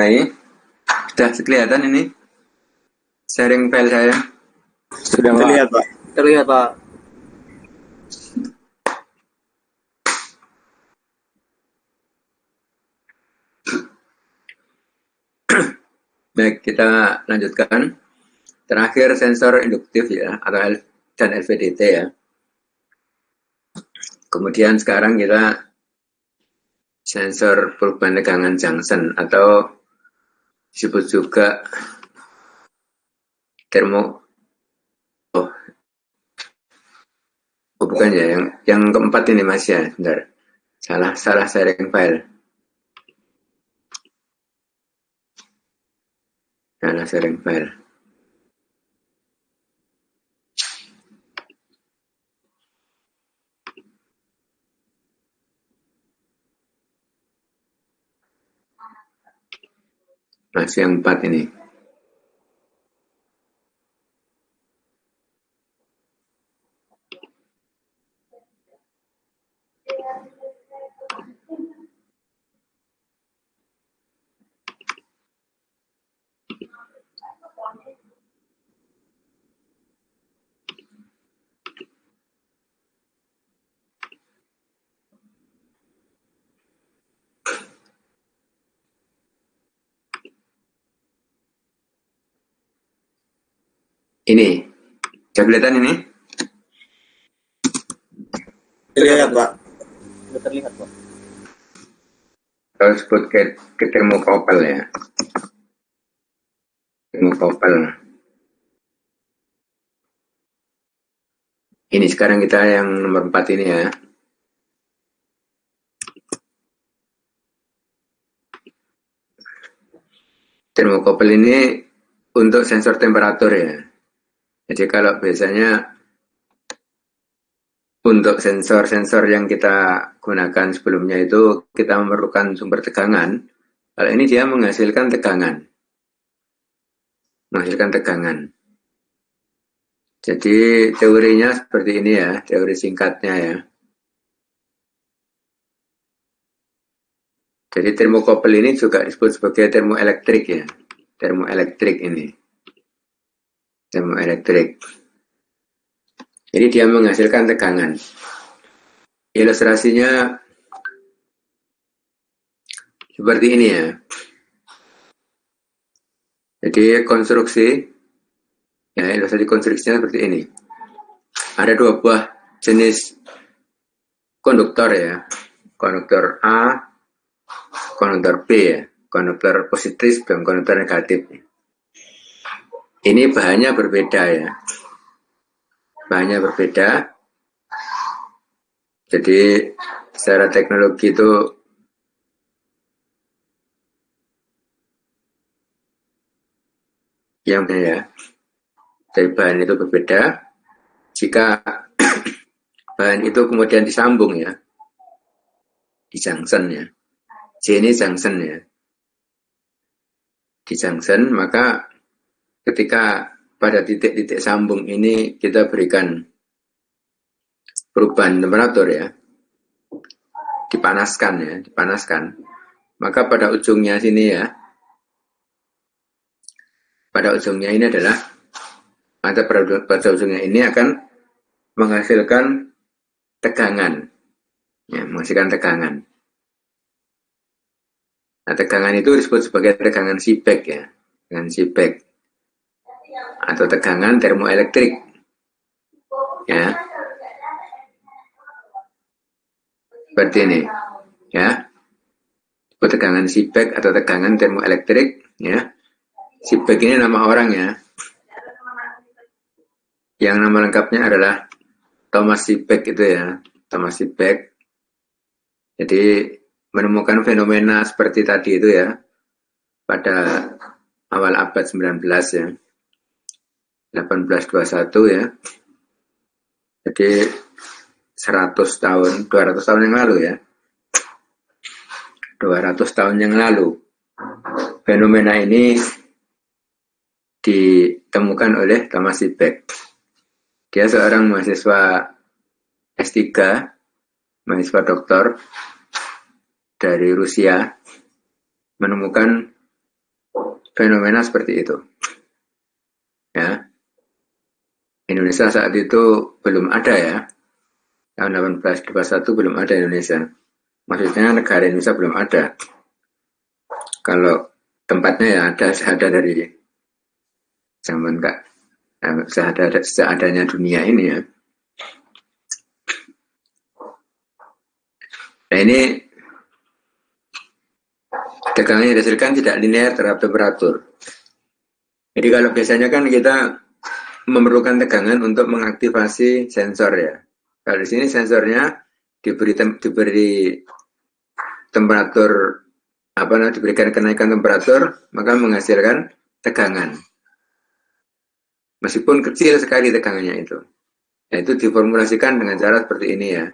Baik, sudah kelihatan ini sharing file saya. Sudah terlihat, Pak. Terlihat, Pak. Baik, kita lanjutkan. Terakhir sensor induktif ya, atau dan LVDT ya. Kemudian sekarang kita sensor perubahan tegangan junction atau disebut juga bukan ya, yang keempat ini Mas ya, bentar. Salah sharing file. Salah sharing file. Masih yang 4 ini. Ini, sudah kelihatan ini? Terlihat, Pak. Sudah terlihat, Pak. Kalau sebut ke termokopel ya. Termokopel. Ini sekarang kita yang nomor 4 ini ya. Termokopel ini untuk sensor temperatur ya. Jadi kalau biasanya untuk sensor-sensor yang kita gunakan sebelumnya itu kita memerlukan sumber tegangan. Kalau ini dia menghasilkan tegangan. Jadi teorinya seperti ini ya, teori singkatnya ya. Jadi termokopel ini juga disebut sebagai termoelektrik ya. Termoelektrik ini. Termoelektrik. Jadi dia menghasilkan tegangan. Ilustrasinya seperti ini ya. Jadi ilustrasi konstruksinya seperti ini. Ada 2 buah jenis konduktor ya. Konduktor A, konduktor B ya. Konduktor positif dan konduktor negatif. Ini bahannya berbeda ya. Bahannya berbeda. Jadi secara teknologi itu yang ya. Dari bahan itu berbeda. Jika bahan itu kemudian disambung ya. Di junction ya. J ini junction ya. Di junction maka ketika pada titik-titik sambung ini kita berikan perubahan temperatur ya, dipanaskan. Maka pada ujungnya sini ya, pada ujungnya ini adalah, pada ujungnya ini akan menghasilkan tegangan, ya, menghasilkan tegangan. Nah, tegangan itu disebut sebagai tegangan Seebeck ya, tegangan Seebeck atau tegangan termoelektrik, ya. Seperti ini, ya. Tegangan Seebeck atau tegangan termoelektrik, ya. Seebeck ini nama orang ya. Yang nama lengkapnya adalah Thomas Seebeck itu ya, Thomas Seebeck. Jadi menemukan fenomena seperti tadi itu ya pada awal abad 19 ya. 1821 ya. Jadi 200 tahun yang lalu ya. 200 tahun yang lalu fenomena ini ditemukan oleh Thomas Seebeck. Dia seorang mahasiswa S3, mahasiswa doktor dari Rusia, menemukan fenomena seperti itu. Ya. Indonesia saat itu belum ada ya. Tahun 1821 belum ada Indonesia. Maksudnya negara Indonesia belum ada. Kalau tempatnya ya ada dari zaman seadanya dunia ini ya. Nah ini tegangan yang dihasilkan tidak linear terhadap temperatur. Jadi kalau biasanya kan kita memerlukan tegangan untuk mengaktifasi sensor ya. Kalau di sini sensornya diberi temperatur diberikan kenaikan temperatur maka menghasilkan tegangan. Meskipun kecil sekali tegangannya itu. Yaitu diformulasikan dengan cara seperti ini ya.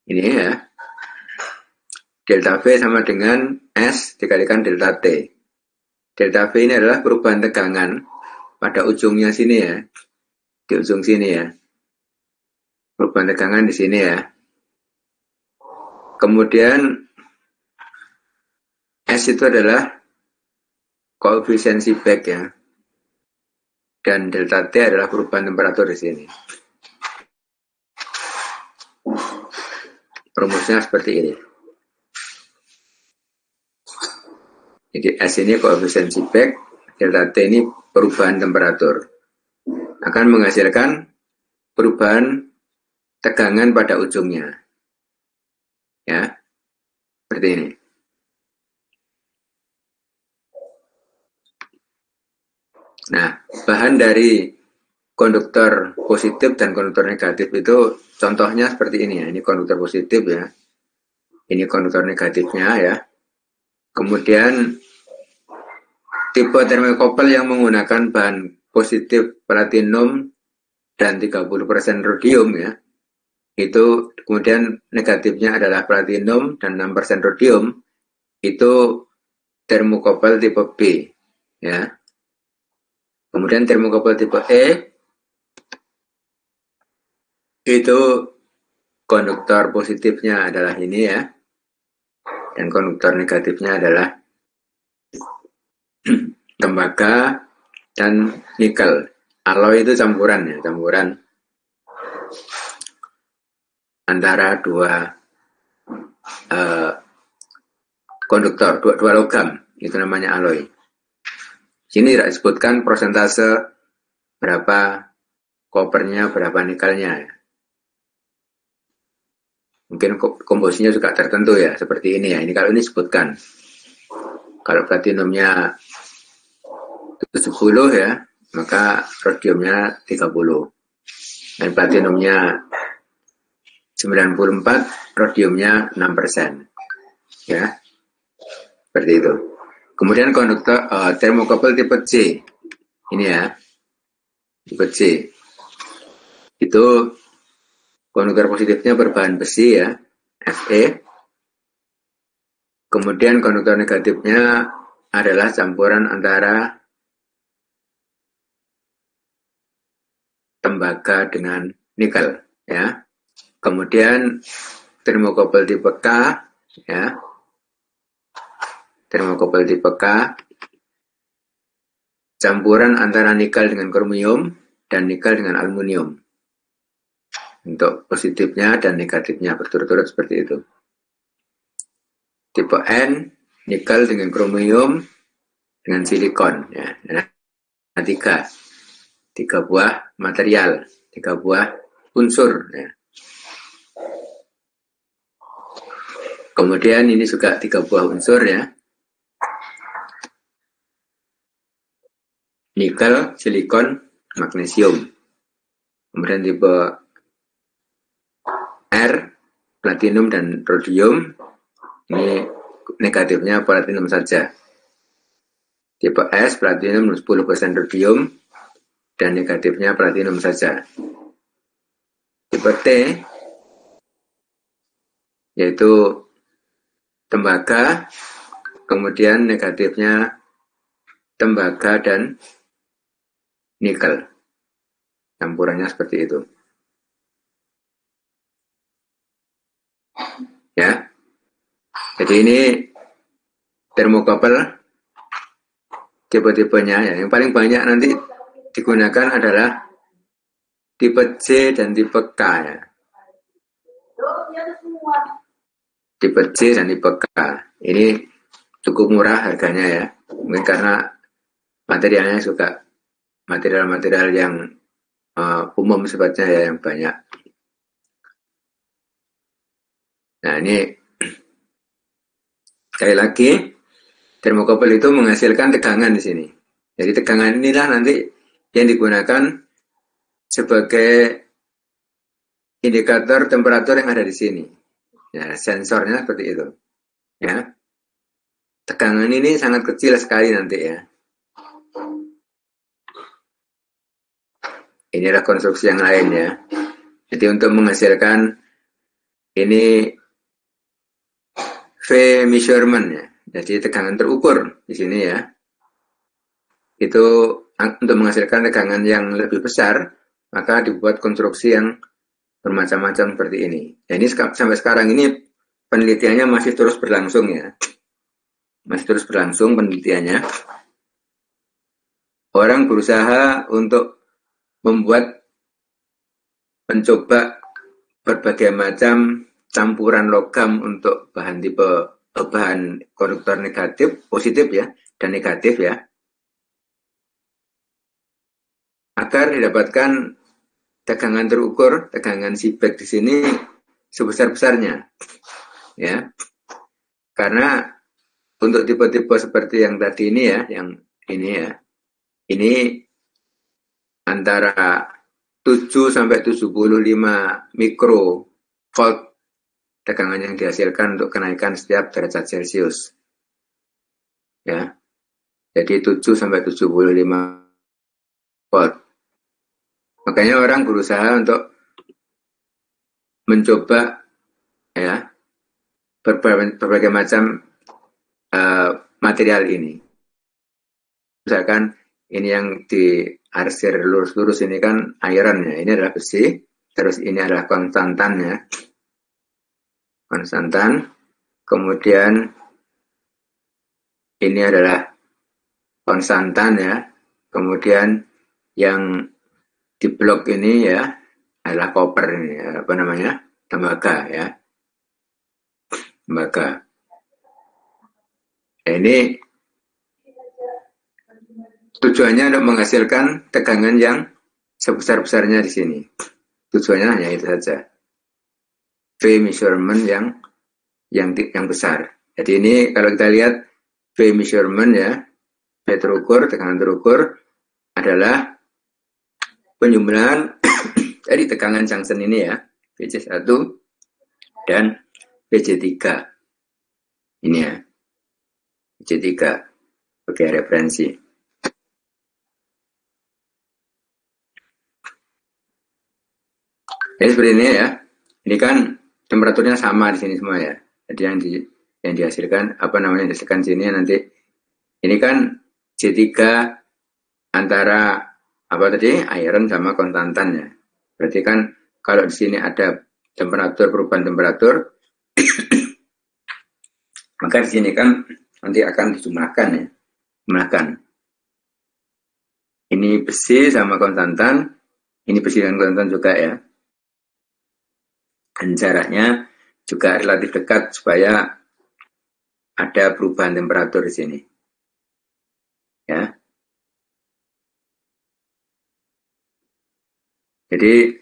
Ini ya. Delta V sama dengan S dikalikan delta T. Delta V ini adalah perubahan tegangan pada ujungnya sini ya. Di ujung sini ya. Perubahan tegangan di sini ya. Kemudian S itu adalah koefisiensi Beck ya. Dan delta T adalah perubahan temperatur di sini. Rumusnya seperti ini. Jadi S ini koefisiensi Beck, delta T ini perubahan temperatur. Akan menghasilkan perubahan tegangan pada ujungnya. Ya. Seperti ini. Nah, bahan dari konduktor positif dan konduktor negatif itu contohnya seperti ini ya. Ini konduktor positif ya. Ini konduktor negatifnya ya. Kemudian tipe termokouple yang menggunakan bahan positif platinum dan 30% rhodium ya. Itu kemudian negatifnya adalah platinum dan 6% rhodium. Itu termokouple tipe B ya. Kemudian termokouple tipe E itu konduktor positifnya adalah ini ya. Dan konduktor negatifnya adalah tembaga dan nikel. Alloy itu campuran ya, campuran antara dua konduktor, dua logam. Itu namanya alloy. Sini tidak disebutkan persentase berapa kopernya, berapa nikelnya ya. Mungkin komposisinya juga tertentu ya, seperti ini ya. Ini kalau ini sebutkan. Kalau platinumnya 70 ya, maka rhodiumnya 30. Dan platinumnya 94, rhodiumnya 6%. Ya. Seperti itu. Kemudian konduktor termokouple tipe C. Ini ya. Tipe C. Itu konduktor positifnya berbahan besi ya, Fe. Kemudian konduktor negatifnya adalah campuran antara tembaga dengan nikel ya. Kemudian termokouple tipe K ya. Termokouple tipe K campuran antara nikel dengan kromium dan nikel dengan aluminium. Untuk positifnya dan negatifnya berturut-turut seperti itu. Tipe N, nikel dengan kromium dengan silikon. Ya. Nah, tiga buah material, tiga buah unsur. Ya. Kemudian ini juga tiga buah unsur ya. Nikel, silikon, magnesium. Kemudian tipe R, platinum dan rhodium. Ini negatifnya platinum saja. Tipe S, platinum 10% rhodium dan negatifnya platinum saja. Tipe T yaitu tembaga, kemudian negatifnya tembaga dan nikel. Campurannya seperti itu. Ya. Jadi ini termokouple tipe-tipenya ya. Yang paling banyak nanti digunakan adalah tipe C dan tipe K ya. Tipe C dan tipe K. Ini cukup murah harganya ya. Mungkin karena materialnya juga material-material yang umum sifatnya ya, yang banyak. Nah ini sekali lagi termokopel itu menghasilkan tegangan di sini. Jadi tegangan inilah nanti yang digunakan sebagai indikator temperatur yang ada di sini. Ya, sensornya seperti itu. Ya. Tegangan ini sangat kecil sekali nanti ya. Inilah konstruksi yang lain ya. Jadi untuk menghasilkan ini V measurement ya. Jadi tegangan terukur di sini ya. Itu untuk menghasilkan tegangan yang lebih besar, maka dibuat konstruksi yang bermacam-macam seperti ini. Ya, ini sampai sekarang ini penelitiannya masih terus berlangsung ya. Masih terus berlangsung penelitiannya. Orang berusaha untuk mencoba berbagai macam campuran logam untuk bahan konduktor negatif, positif ya, dan negatif ya, agar didapatkan tegangan terukur, tegangan Seebeck di sini sebesar-besarnya, ya. Karena untuk tipe-tipe seperti yang tadi ini ya, yang ini ya, ini antara 7 sampai 75 mikrovolt tegangan yang dihasilkan untuk kenaikan setiap derajat Celcius. Ya. Jadi 7 sampai 75 volt. Makanya orang berusaha untuk mencoba ya berbagai macam material ini. Misalkan ini yang diarsir lurus-lurus ini kan iron ya, ini adalah besi, terus ini adalah konstantannya, konstantan, kemudian ini adalah konstantan ya, kemudian yang di blok ini ya adalah koper ini ya, apa namanya, tembaga ya, tembaga. Nah, ini tujuannya untuk menghasilkan tegangan yang sebesar-besarnya di sini. Tujuannya hanya itu saja. V measurement yang besar. Jadi ini kalau kita lihat V measurement ya, V terukur, tegangan terukur adalah penjumlahan dari tegangan junction ini ya, VC1 dan VC3. Ini ya, VC3 sebagai referensi. Jadi seperti ini ya. Ini kan temperaturnya sama di sini semua ya. Jadi yang dihasilkan dihasilkan sini nanti ini kan C3 antara apa tadi? Iron sama konstantan ya. Berarti kan kalau di sini ada perubahan temperatur maka di sini kan nanti akan dijumlahkan ya. Jumlahkan. Ini besi sama konstantan, ini besi dan konstantan juga ya. Dan jaraknya juga relatif dekat supaya ada perubahan temperatur di sini. Ya. Jadi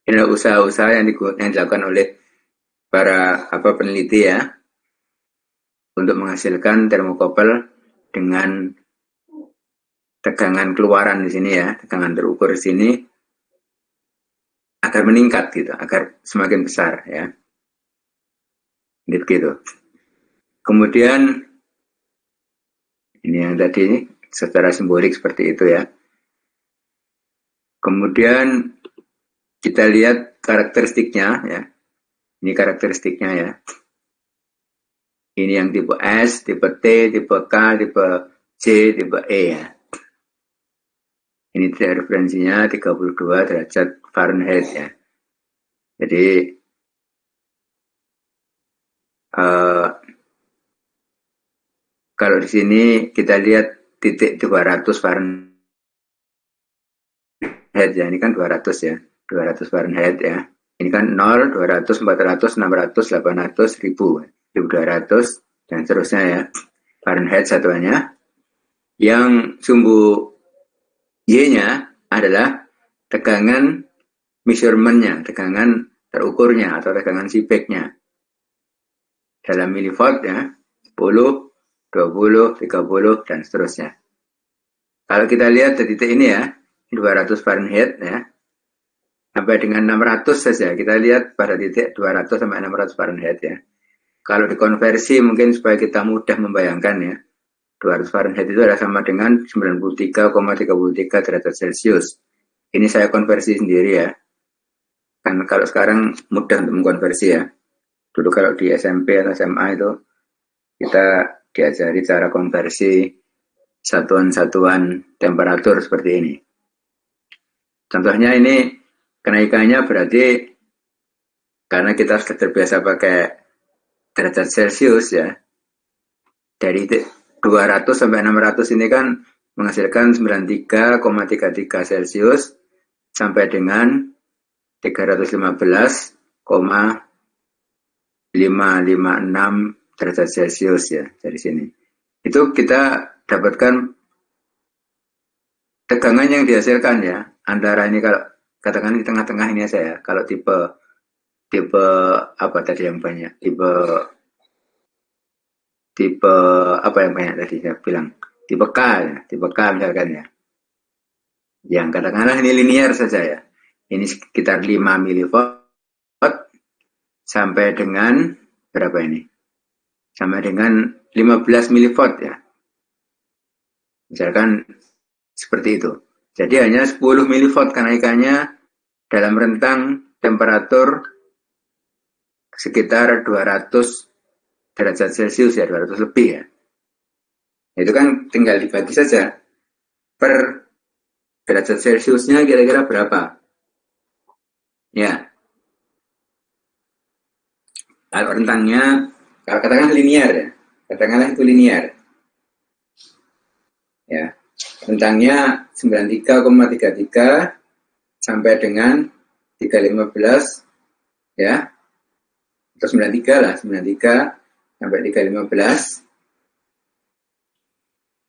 ini adalah usaha-usaha yang dilakukan oleh para peneliti ya untuk menghasilkan termokopel dengan tegangan keluaran di sini ya, tegangan terukur di sini agar meningkat gitu, agar semakin besar ya. Gitu. Kemudian ini yang tadi secara simbolik seperti itu ya. Kemudian kita lihat karakteristiknya ya. Ini karakteristiknya ya. Ini yang tipe S, tipe T, tipe K, tipe C, tipe E ya. Ini referensinya 32 derajat Fahrenheit ya. Jadi kalau di sini kita lihat Fahrenheit ya. Ini kan 200 ya. 200 Fahrenheit ya. Ini kan 0, 200, 400, 600, 800, 1000, 1200 dan seterusnya ya. Fahrenheit satuannya. Yang sumbu Y-nya adalah tegangan measurement-nya, tegangan terukurnya atau tegangan sipeknya. Dalam milivolt ya, 10, 20, 30 dan seterusnya. Kalau kita lihat di titik ini ya, 200 Fahrenheit ya, sampai dengan 600 saja. Kita lihat pada titik 200 sampai 600 Fahrenheit ya. Kalau dikonversi mungkin supaya kita mudah membayangkan ya, 200 Fahrenheit itu adalah sama dengan 93,33 derajat Celcius. Ini saya konversi sendiri ya. Kan kalau sekarang mudah untuk mengkonversi ya. Dulu kalau di SMP atau SMA itu kita diajari cara konversi satuan-satuan temperatur seperti ini. Contohnya ini kenaikannya berarti karena kita sudah terbiasa pakai derajat Celcius ya. Dari 200 sampai 600 ini kan menghasilkan 93,33 Celcius sampai dengan 315,556 derajat Celcius ya dari sini. Itu kita dapatkan tegangan yang dihasilkan ya. Antara ini kalau katakan di tengah-tengah ini saya, kalau tipe apa tadi yang banyak, tipe apa yang banyak tadi saya bilang, tipe K ya, tipe K misalkan ya. Yang katakanlah ini linear saja ya. Ini sekitar 5 milivolt sampai dengan berapa ini? Sampai dengan 15 milivolt ya. Misalkan seperti itu. Jadi hanya 10 milivolt kenaikannya dalam rentang temperatur sekitar 200 derajat Celcius ya, 200 lebih ya. Itu kan tinggal dibagi saja per derajat Celciusnya kira-kira berapa. Ya. Kalau rentangnya, kalau katakan linear ya, katakanlah itu linear. Ya. Rentangnya 93,33 sampai dengan 315 ya. Atau 93 lah, 93 sampai 315.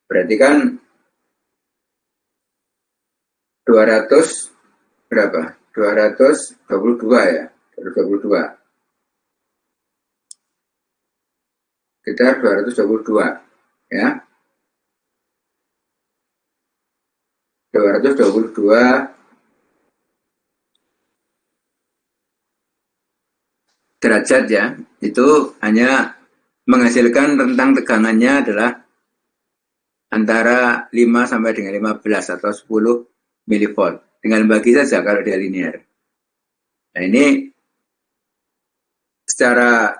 Berarti kan 200 berapa? 222 ya, 222. Sekitar 222 ya. 222 derajat ya, itu hanya menghasilkan rentang tegangannya adalah antara 5 sampai dengan 15 atau 10 milivolt. Tinggal bagi saja kalau dia linear. Nah ini secara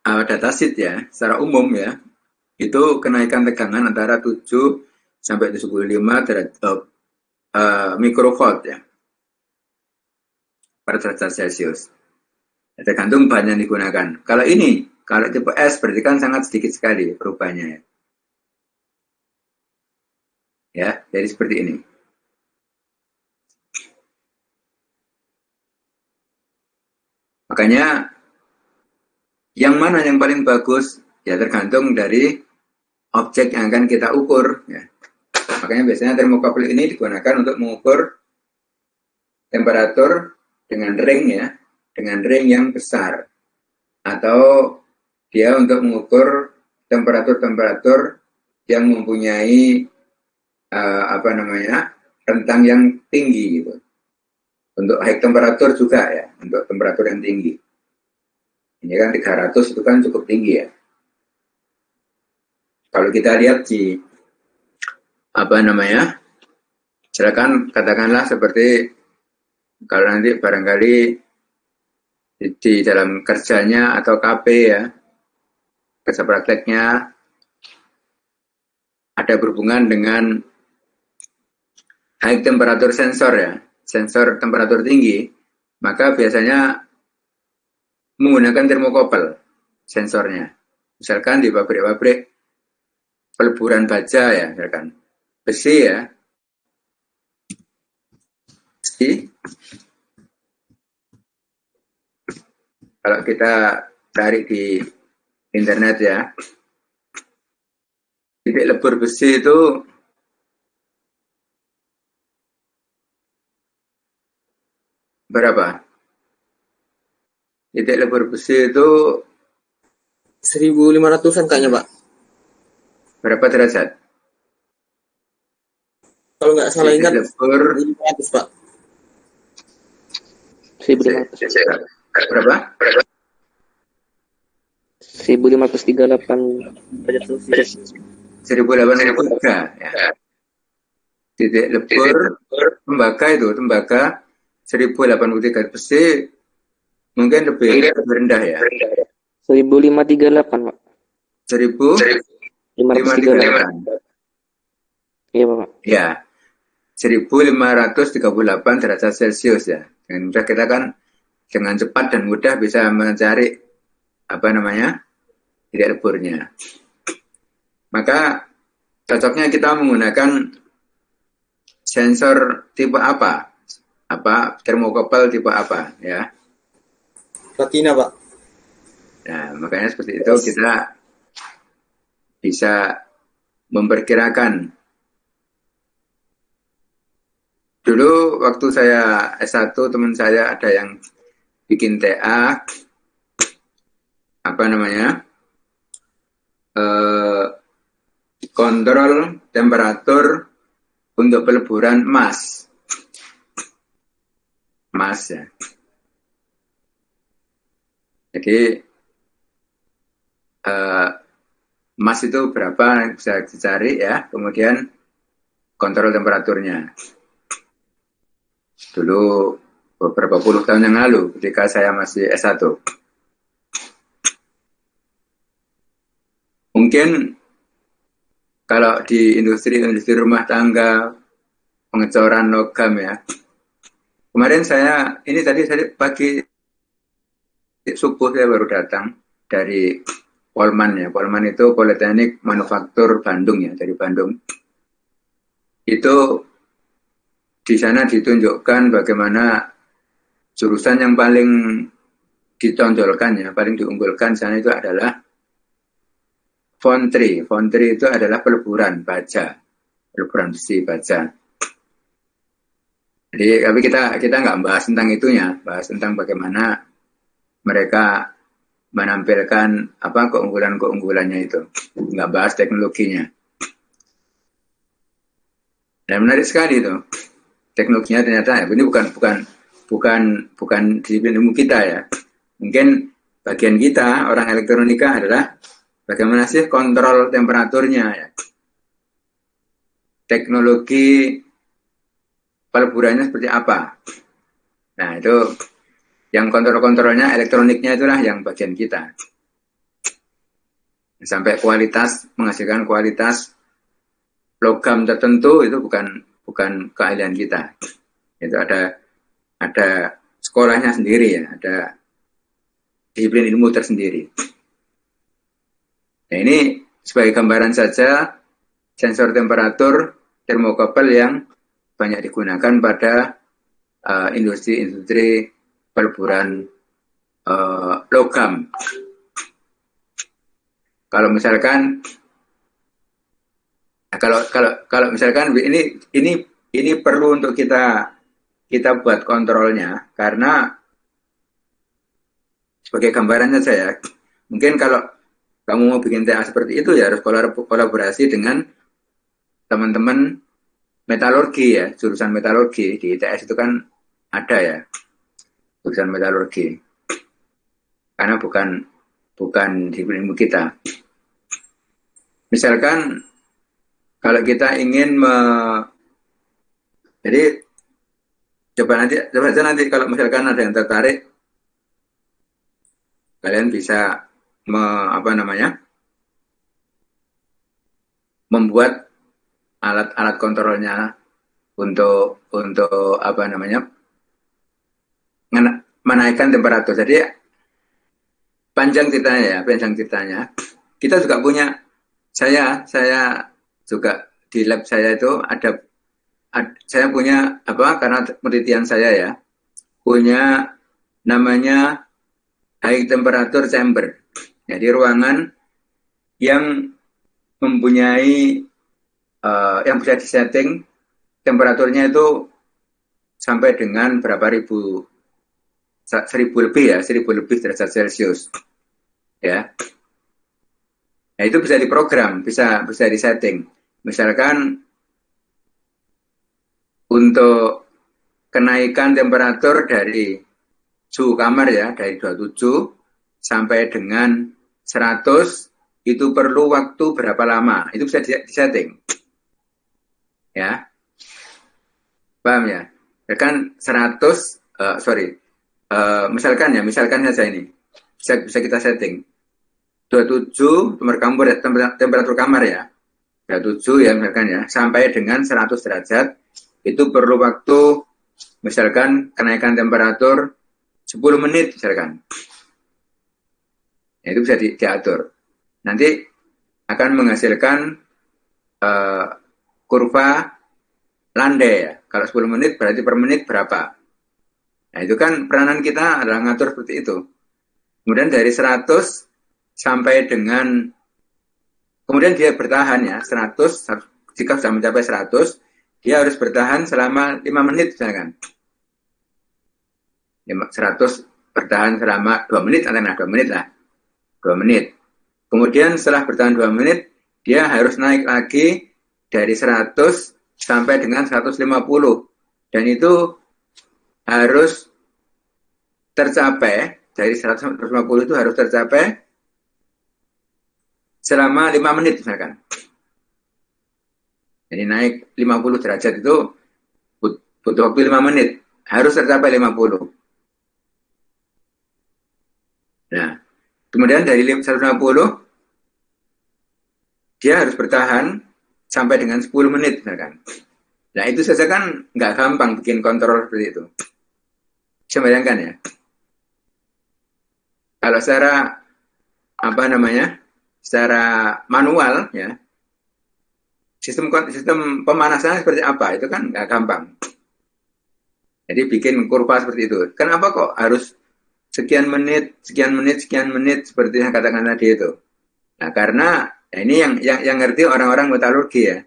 datasheet ya, secara umum ya, itu kenaikan tegangan antara 7 sampai 75 derajat mikrovolt ya per derajat Celcius. Tergantung bahan yang digunakan. Kalau ini, kalau tipe S berarti kan sangat sedikit sekali perubahannya ya. Ya, jadi seperti ini. Makanya yang mana yang paling bagus ya tergantung dari objek yang akan kita ukur ya. Makanya biasanya termokapel ini digunakan untuk mengukur temperatur dengan ring ya, dengan ring yang besar, atau dia untuk mengukur temperatur-temperatur yang mempunyai rentang yang tinggi gitu. Untuk high temperatur juga ya, untuk temperatur yang tinggi. Ini kan 300 itu kan cukup tinggi ya. Kalau kita lihat di silakan katakanlah seperti kalau nanti barangkali di dalam kerjanya atau KP ya, kerja prakteknya ada berhubungan dengan high temperatur sensor ya, sensor temperatur tinggi, maka biasanya menggunakan termokopel sensornya. Misalkan di pabrik-pabrik peleburan baja ya, misalkan besi ya. Besi. Kalau kita cari di internet ya, titik lebur besi itu berapa? Titik lebur besi itu 1.500-an kayaknya, Pak. berapa derajat? Kalau nggak salah Titik ingat, lebur 1.500, Pak. 1500. Berapa? 1538 derajat Celcius. 1083 ya. Titik lebur tembaga 1083 besi mungkin lebih rendah ya. 1538, Pak. 1538. Iya, Pak. Ya. 1538 derajat Celcius ya. Dengan mudah kita kan dengan cepat dan mudah bisa mencari titik leburnya. Maka cocoknya kita menggunakan sensor tipe apa? Termokopel tipe apa ya? Platina, Pak. Nah, makanya seperti itu kita bisa memperkirakan. Dulu waktu saya S1 teman saya ada yang bikin TA kontrol temperatur untuk peleburan emas ya. Jadi emas itu berapa bisa dicari ya, kemudian kontrol temperaturnya. Dulu beberapa puluh tahun yang lalu ketika saya masih S1. Mungkin kalau di industri rumah tangga, pengecoran logam ya. Kemarin saya pagi subuh saya baru datang dari Polman ya. Polman itu Politeknik Manufaktur Bandung ya, dari Bandung. Itu di sana ditunjukkan bagaimana jurusan yang paling ditonjolkan ya, paling diunggulkan di sana itu adalah foundry. Foundry itu adalah peleburan besi baja. Jadi tapi kita nggak bahas tentang itunya, bahas tentang bagaimana mereka menampilkan keunggulannya itu, nggak bahas teknologinya. Dan menarik sekali itu, teknologinya ternyata ini bukan disiplin ilmu kita ya. Mungkin bagian kita orang elektronika adalah bagaimana sih kontrol temperaturnya ya. Teknologi peleburannya seperti apa. Nah itu yang kontrolnya elektroniknya itulah yang bagian kita. Sampai menghasilkan kualitas logam tertentu itu bukan keahlian kita. Itu ada sekolahnya sendiri ya, ada disiplin ilmu tersendiri. Nah ini sebagai gambaran saja sensor temperatur termokopel yang banyak digunakan pada industri peleburan logam. Kalau misalkan ini perlu untuk kita buat kontrolnya, karena sebagai gambarannya saya, mungkin kalau kamu mau bikin TA seperti itu ya harus kolaborasi dengan teman-teman metalurgi ya, jurusan metalurgi di ITS itu kan ada ya jurusan metalurgi, karena bukan di ilmu kita. Misalkan kalau kita ingin jadi coba aja nanti kalau misalkan ada yang tertarik, kalian bisa membuat alat kontrolnya untuk menaikkan temperatur. Jadi panjang ceritanya kita juga punya, saya juga di lab saya itu saya punya karena penelitian saya ya, punya namanya high temperature chamber. Jadi ruangan yang mempunyai yang bisa disetting temperaturnya itu sampai dengan berapa ribu, 1000 lebih ya, 1000 lebih derajat Celcius. Ya. Nah, itu bisa diprogram, bisa disetting. Misalkan untuk kenaikan temperatur dari suhu kamar ya, dari 27 sampai dengan 100 itu perlu waktu berapa lama? Itu bisa disetting. Ya. Paham ya? Kan 100 misalkan saja ini. Bisa kita setting. 27 temperatur kamar ya. 27 ya misalkan ya, sampai dengan 100 derajat itu perlu waktu misalkan kenaikan temperatur 10 menit misalkan. Nah, itu bisa diatur. Nanti akan menghasilkan kurva landai ya. Kalau 10 menit berarti per menit berapa. Nah, itu kan peranan kita adalah ngatur seperti itu. Kemudian dari 100 sampai dengan, kemudian dia bertahan ya, 100, jika sudah mencapai 100, dia harus bertahan selama 5 menit misalkan. 100 bertahan selama 2 menit, atau 2 menit lah. 2 menit. Kemudian setelah bertahan 2 menit, dia harus naik lagi dari 100 sampai dengan 150. Dan itu harus tercapai, dari 150 itu harus tercapai selama 5 menit misalkan. Jadi naik 50 derajat itu butuh waktu 5 menit. Harus tercapai 50. Nah, kemudian dari 150, dia harus bertahan sampai dengan 10 menit misalkan. Nah, itu saja kan nggak gampang bikin kontrol seperti itu. Bisa bayangkan ya. Kalau secara secara manual ya, sistem pemanasan seperti apa itu kan nggak gampang. Jadi bikin kurva seperti itu. Kenapa kok harus sekian menit seperti yang katakan tadi itu? Nah, karena ini yang ngerti orang-orang metalurgi ya.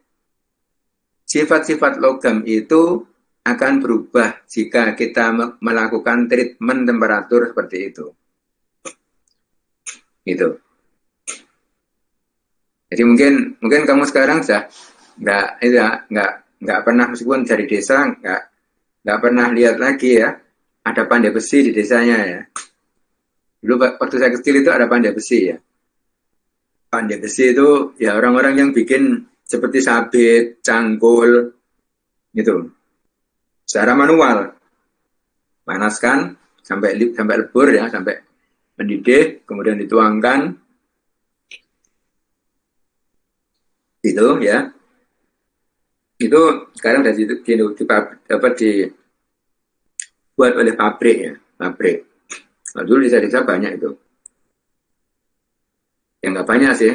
Sifat-sifat logam itu akan berubah jika kita melakukan treatment temperatur seperti itu. Gitu. Jadi mungkin kamu sekarang sudah nggak pernah, meskipun dari desa nggak pernah lihat lagi ya ada pandai besi di desanya ya. Dulu waktu saya kecil itu ada pandai besi ya. Pandai besi itu ya orang-orang yang bikin seperti sabit, cangkul, gitu. Secara manual, panaskan sampai lebur ya, sampai mendidih, kemudian dituangkan, gitu ya. Itu sekarang dapat dibuat oleh pabrik ya, pabrik. Nah, dulu di desa banyak itu. Ya nggak banyak sih,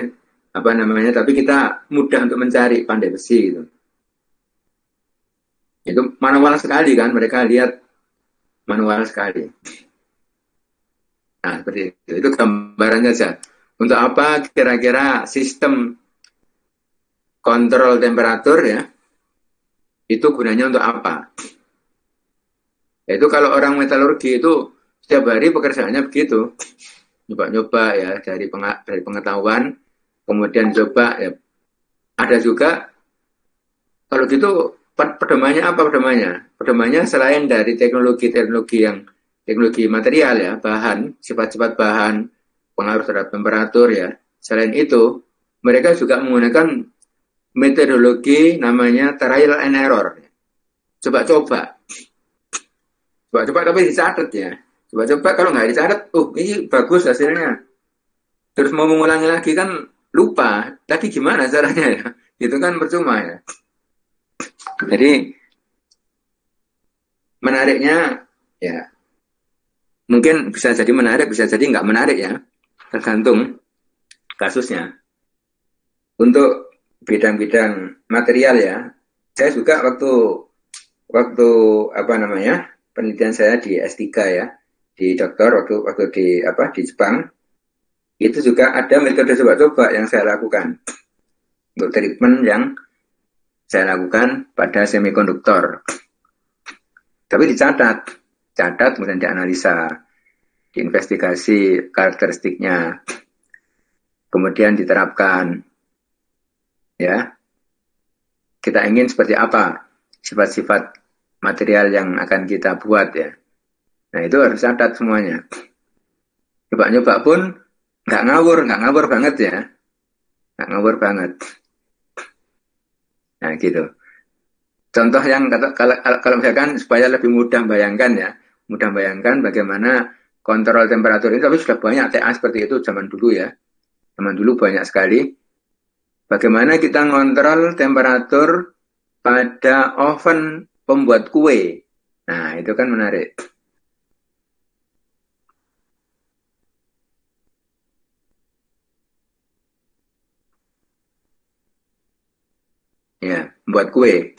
tapi kita mudah untuk mencari pandai besi gitu. Itu manual sekali kan, mereka lihat manual sekali. Nah, seperti itu. Itu gambarannya saja. Untuk apa kira-kira sistem kontrol temperatur ya, itu gunanya untuk apa? Itu kalau orang metalurgi itu setiap hari pekerjaannya begitu. Nyoba-nyoba ya dari pengetahuan, kemudian coba ya. Ada juga kalau gitu pedomannya apa pedomannya? Pedomannya selain dari teknologi material ya, bahan, sifat-sifat bahan, pengaruh terhadap temperatur ya. Selain itu, mereka juga menggunakan metodologi namanya trial and error. Coba-coba tapi dicatat ya. Coba-coba kalau nggak dicatat, ini bagus hasilnya. Terus mau mengulangi lagi kan lupa. Tapi gimana caranya ya? Itu kan percuma ya. Jadi menariknya ya mungkin bisa jadi menarik, bisa jadi nggak menarik ya. Tergantung kasusnya. Untuk bidang-bidang material ya. Saya juga waktu penelitian saya di S3 ya, di dokter waktu di Jepang, itu juga ada metode coba-coba yang saya lakukan untuk treatment yang saya lakukan pada semikonduktor. Tapi dicatat kemudian dianalisa, diinvestigasi karakteristiknya, kemudian diterapkan. Ya, kita ingin seperti apa sifat-sifat material yang akan kita buat ya. Nah itu harus catat semuanya. Coba-coba pun nggak ngawur banget ya, nggak ngawur banget. Nah gitu. Contoh yang kalau misalkan supaya lebih mudah bayangkan bagaimana kontrol temperatur ini, tapi sudah banyak TA seperti itu zaman dulu ya. Zaman dulu banyak sekali. Bagaimana kita ngontrol temperatur pada oven pembuat kue. Nah, itu kan menarik. Ya, membuat kue.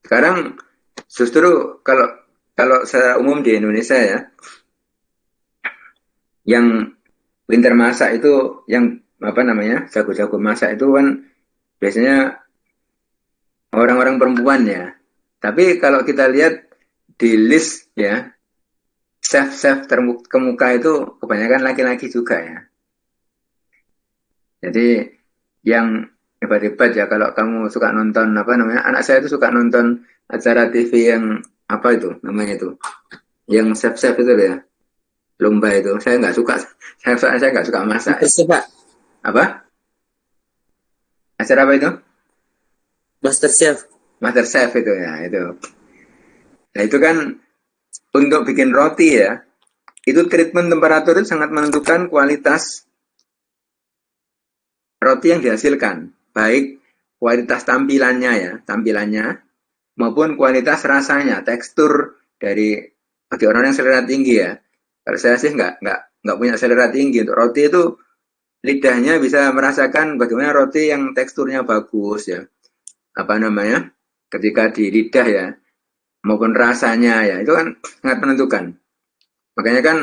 Sekarang justru kalau secara umum di Indonesia ya, yang pintar masak itu, yang jago-jago masak itu kan biasanya orang-orang perempuan ya. Tapi kalau kita lihat di list ya, chef terkemuka itu kebanyakan laki-laki juga ya. Jadi yang hebat-hebat ya, kalau kamu suka nonton anak saya itu suka nonton acara TV yang yang chef-chef itu ya, lomba itu. Saya nggak suka, saya nggak suka masak. Pak. Apa? Acara apa itu? Master Chef itu ya, itu. Nah itu kan untuk bikin roti ya, itu treatment temperatur itu sangat menentukan kualitas roti yang dihasilkan, baik kualitas tampilannya maupun kualitas rasanya, tekstur bagi orang yang selera tinggi ya. Kalau saya sih nggak punya selera tinggi untuk roti itu, lidahnya bisa merasakan bagaimana roti yang teksturnya bagus ya. Ketika di lidah ya, maupun rasanya ya, itu kan sangat menentukan. Makanya kan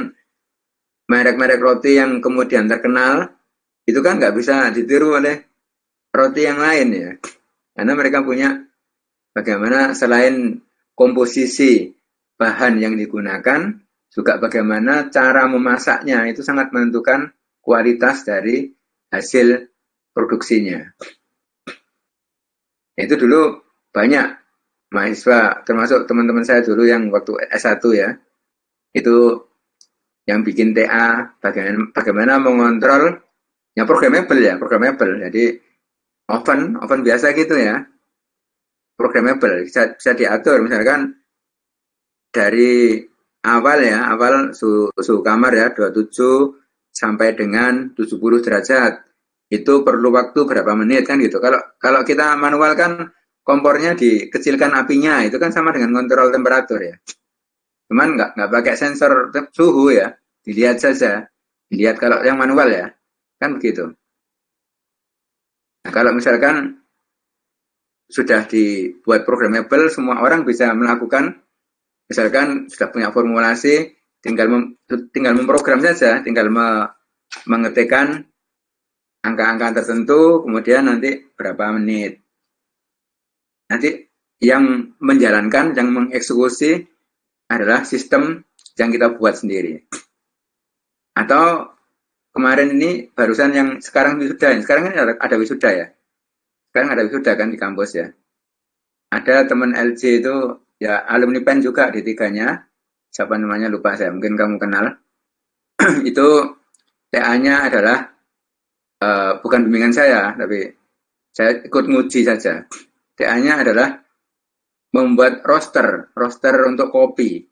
merek-merek roti yang kemudian terkenal itu kan nggak bisa ditiru oleh roti yang lain ya, karena mereka punya bagaimana selain komposisi bahan yang digunakan, juga bagaimana cara memasaknya itu sangat menentukan kualitas dari hasil produksinya. Itu dulu banyak mahasiswa, termasuk teman-teman saya dulu yang waktu S1 ya, itu yang bikin TA bagaimana mengontrol yang programmable. Jadi oven biasa gitu ya, programmable, bisa diatur. Misalkan dari awal suhu kamar ya 27 sampai dengan 70 derajat. Itu perlu waktu berapa menit kan gitu. Kalau kita manual kan kompornya dikecilkan apinya, itu kan sama dengan kontrol temperatur ya. Cuman nggak pakai sensor suhu ya, dilihat saja. Dilihat kalau yang manual ya, kan begitu. Nah, kalau misalkan sudah dibuat programmable, semua orang bisa melakukan. Misalkan sudah punya formulasi, tinggal memprogram saja, tinggal mengetikkan angka-angka tertentu, kemudian nanti berapa menit. Nanti yang menjalankan, yang mengeksekusi adalah sistem yang kita buat sendiri. Atau kemarin ini barusan yang sekarang wisuda, sekarang ini ada wisuda ya. Sekarang ada wisuda kan di kampus ya. Ada teman LJ itu ya, alumni PEN juga D3-nya. Siapa namanya lupa saya, mungkin kamu kenal. Itu TA-nya adalah bukan bimbingan saya, tapi saya ikut nguji saja. TA-nya adalah membuat roster untuk kopi.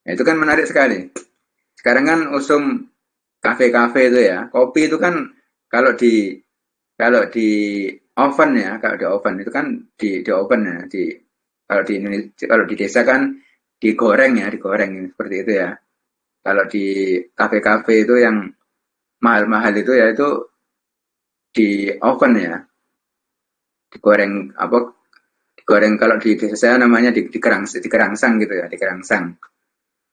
Nah, itu kan menarik sekali. Sekarang kan usum kafe-kafe itu ya, kopi itu kan kalau di oven ya, kalau di oven itu kan di oven ya, kalau di desa kan digoreng seperti itu ya. Kalau di kafe-kafe itu yang mahal-mahal itu ya, itu di oven ya, digoreng apa? Digoreng kalau di desa saya namanya dikerangsang gitu ya, dikerangsang.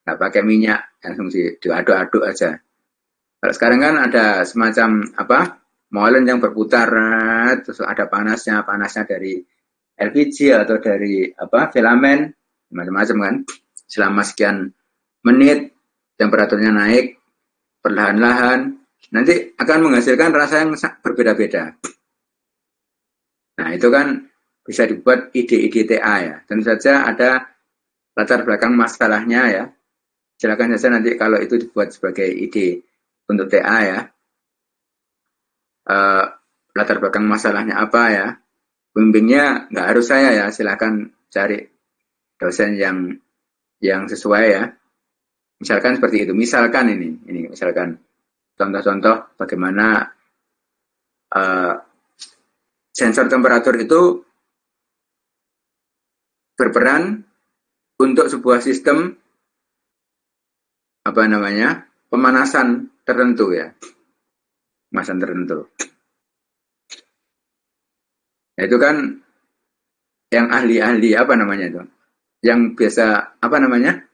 Nggak pakai minyak, langsung diaduk-aduk aja. Kalau sekarang kan ada semacam apa? Molen yang berputar, terus ada panasnya dari LPG atau dari apa? Filamen, macam-macam kan. Selama sekian menit temperaturnya naik perlahan-lahan, nanti akan menghasilkan rasa yang berbeda-beda. Nah, itu kan bisa dibuat ide-ide TA ya. Tentu saja ada latar belakang masalahnya ya. Silakan saja nanti kalau itu dibuat sebagai ide untuk TA ya. Latar belakang masalahnya apa ya. Pembimbingnya nggak harus saya ya. Silakan cari dosen yang sesuai ya. Misalkan seperti itu. Misalkan ini misalkan contoh-contoh bagaimana sensor temperatur itu berperan untuk sebuah sistem apa namanya pemanasan tertentu ya, pemanasan tertentu. Nah, itu kan yang ahli-ahli apa namanya itu, yang biasa apa namanya,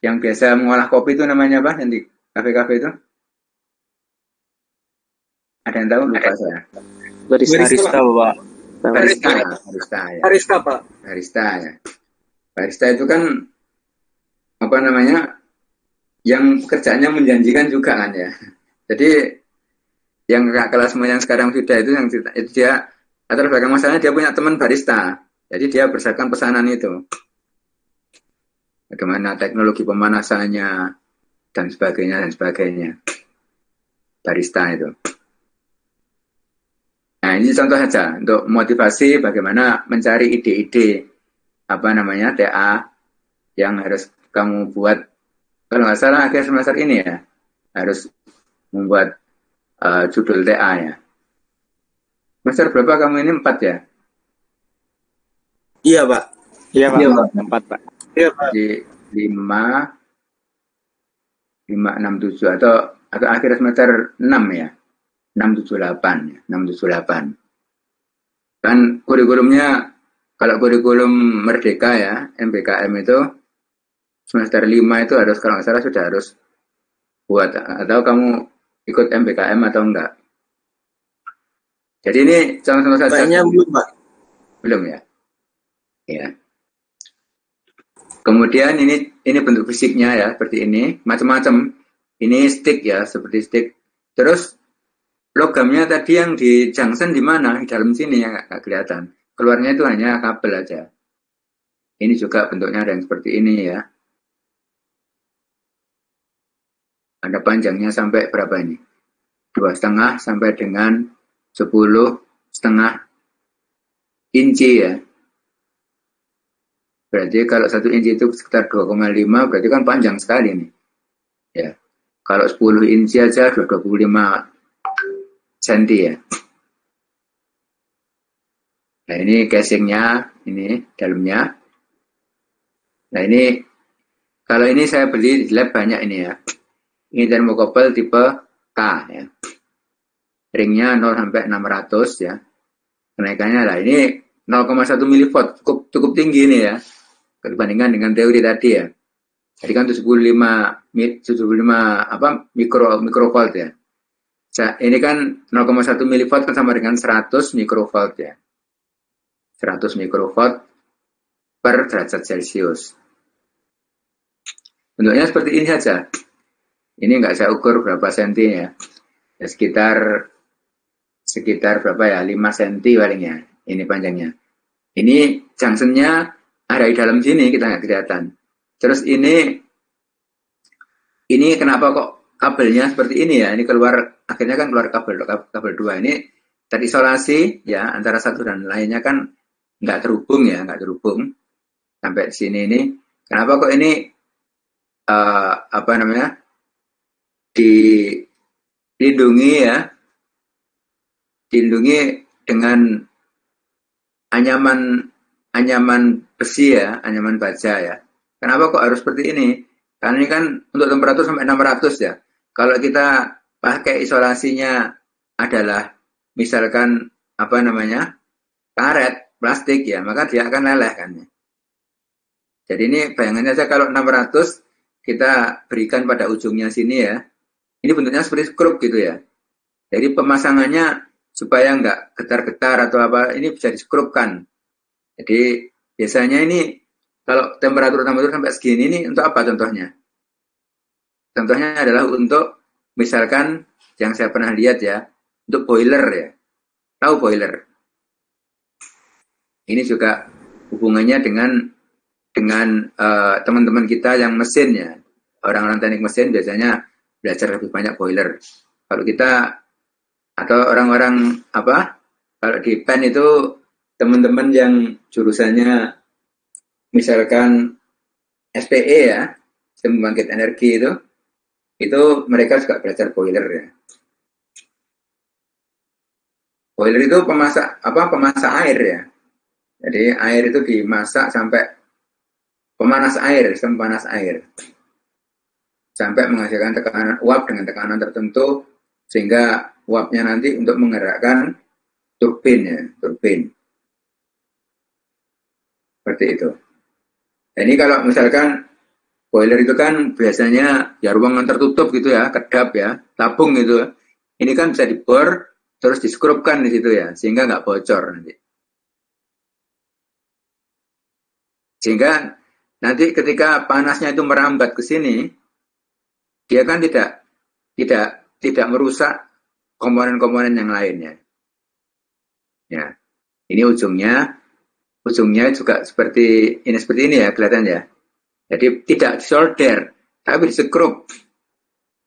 yang biasa mengolah kopi itu namanya apa yang di kafe-kafe itu? Ada yang tahu? Lupa saya. Barista, Pak. Barista ya. Barista, Pak. Barista ya. Barista itu kan apa namanya, yang pekerjaannya menjanjikan juga kan ya. Jadi yang kelasmu yang sekarang sudah itu dia latar belakang masalahnya dia punya teman barista. Jadi dia berdasarkan pesanan itu. Bagaimana teknologi pemanasannya dan sebagainya. Barista itu. Nah, ini contoh saja untuk motivasi bagaimana mencari ide-ide apa namanya TA yang harus kamu buat. Kalau nggak salah akhir semester ini ya harus membuat judul TA ya. Semester berapa kamu ini? 4 ya? Iya, Pak. Iya, Pak. 4, Pak. Iya, Pak. Di 5, 6, 7 atau akhir semester 6 ya. 678 ya. 678. Kan kurikulumnya kalau kurikulum Merdeka ya, MBKM itu semester 5 itu harus kalau nggak salah sudah harus buat, atau kamu ikut MBKM atau enggak. Jadi ini contoh saja. Kayaknya belum, Pak. Belum ya? Ya. Kemudian ini bentuk fisiknya ya, seperti ini, macam-macam. Ini stick ya, seperti stick. Terus logamnya tadi yang di junction di mana? Di dalam sini yang nggak kelihatan. Keluarnya itu hanya kabel aja. Ini juga bentuknya ada yang seperti ini ya. Ada panjangnya sampai berapa ini? 2,5 sampai dengan 10,5 inci ya. Berarti kalau 1 inci itu sekitar 2,5, berarti kan panjang sekali nih. Ya. Kalau 10 inci aja 25 cm ya. Nah, ini casingnya, ini dalamnya. Nah, ini kalau ini saya beli di lab banyak ini ya. Ini termokopel tipe K ya. Ringnya 0 sampai 600 ya. Kenaikannya lah ini 0,1 mV, cukup tinggi ini ya. Dibandingkan dengan teori tadi ya. Jadi kan 75 apa mikrovolt ya. Ini kan 0,1 mV kan sama dengan 100 mikrovolt ya. 100 mikrovolt per derajat Celcius. Bentuknya seperti ini saja. Ini nggak saya ukur berapa senti ya. Ya sekitar berapa ya? 5 cm palingnya. Ini panjangnya. Ini junctionnya ada di dalam sini, kita nggak kelihatan. Terus ini kenapa kok kabelnya seperti ini ya? Ini akhirnya kan keluar kabel 2 ini terisolasi ya, antara satu dan lainnya kan nggak terhubung sampai sini ini. Kenapa kok ini apa namanya dilindungi ya? Dilindungi dengan anyaman besi ya, anyaman baja ya. Kenapa kok harus seperti ini? Karena ini kan untuk temperatur sampai 600 ya. Kalau kita pakai isolasinya adalah misalkan apa namanya karet plastik ya, maka dia akan leleh kan. Jadi ini bayangannya saja kalau 600 kita berikan pada ujungnya sini ya. Ini bentuknya seperti skrup gitu ya. Jadi pemasangannya supaya nggak getar-getar atau apa, ini bisa diskrupkan. Jadi biasanya ini kalau temperatur sampai segini ini untuk apa contohnya? Contohnya adalah untuk misalkan yang saya pernah lihat ya, untuk boiler ya. Tahu boiler? Ini juga hubungannya dengan teman-teman kita yang mesin ya. Orang-orang teknik mesin biasanya belajar lebih banyak boiler. Kalau kita atau orang-orang apa? Kalau di PEN itu teman-teman yang jurusannya misalkan SPE ya, sistem pembangkit energi itu mereka juga belajar boiler ya. Boiler itu pemasak air ya. Jadi air itu dimasak sampai pemanas air, sistem panas air. Sampai menghasilkan tekanan uap dengan tekanan tertentu sehingga uapnya nanti untuk menggerakkan turbin ya, turbin. Seperti itu. Nah, ini kalau misalkan boiler itu kan biasanya ya ruangan tertutup gitu ya, kedap ya, tabung gitu. Ini kan bisa dibor terus diskrupkan di situ ya, sehingga nggak bocor nanti. Sehingga nanti ketika panasnya itu merambat ke sini, dia kan tidak merusak komponen-komponen yang lainnya. Ya, ini ujungnya juga seperti ini ya kelihatan ya. Jadi tidak disolder, tapi disekrup.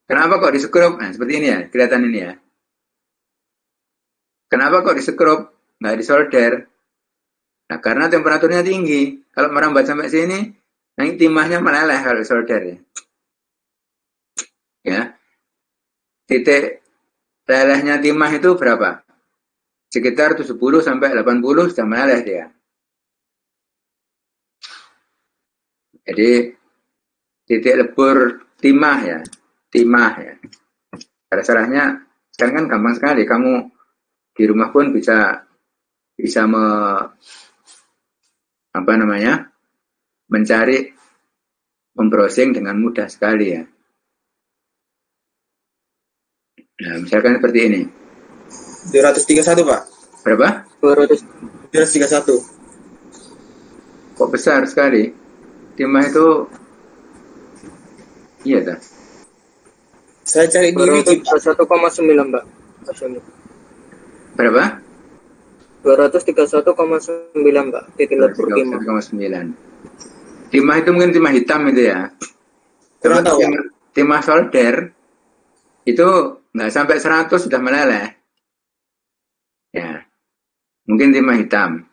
Kenapa kok disekrup? Nah, seperti ini ya, kelihatan ini ya. Kenapa kok disekrup? Nggak disolder. Nah, karena temperaturnya tinggi. Kalau merambat sampai sini, nanti timahnya meleleh kalau disolder ya. Ya. Titik lelehnya timah itu berapa? Sekitar 70 sampai 80 sudah meleleh dia. Jadi titik lebur timah ya. Caranya sekarang kan gampang sekali. Kamu di rumah pun bisa mencari, membrowsing dengan mudah sekali ya. Nah, misalkan seperti ini. 231, Pak. Berapa? 231. Kok besar sekali? Timah itu iya dah. Saya cari di Wiki 1,9 Mbak. Berapa? 231,9 Mbak. Titik lebur timah. 1,9. Timah itu mungkin timah hitam itu ya. Kurang tahu. Timah solder itu nggak sampai 100 sudah meleleh. Ya, mungkin timah hitam.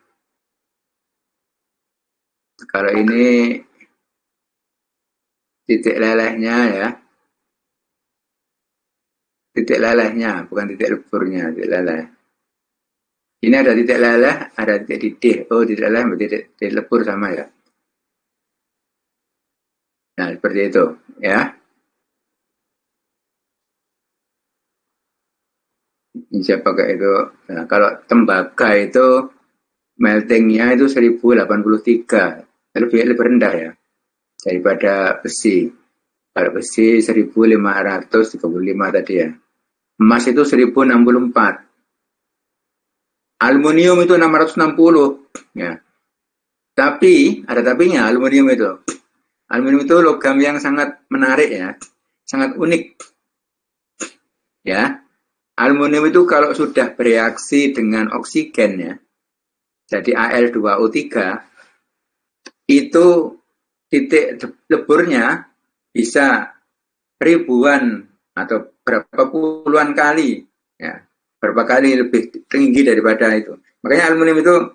Kalau ini titik lelehnya ya. Titik lelehnya, bukan titik leburnya, titik leleh. Ini ada titik leleh, ada titik didih. Oh, titik leleh sama titik lebur sama ya. Nah, seperti itu ya. Bisa pakai itu. Nah, kalau tembaga itu meltingnya itu 1083. Lebih rendah ya daripada besi. Kalau besi 1535 tadi ya. Emas itu 1064. Aluminium itu 660 ya. Tapi ada tapinya aluminium itu. Aluminium itu logam yang sangat menarik ya. Sangat unik. Ya. Aluminium itu kalau sudah bereaksi dengan oksigen ya. Jadi Al2O3 itu titik leburnya bisa ribuan atau berapa puluhan kali ya, berapa kali lebih tinggi daripada itu. Makanya aluminium itu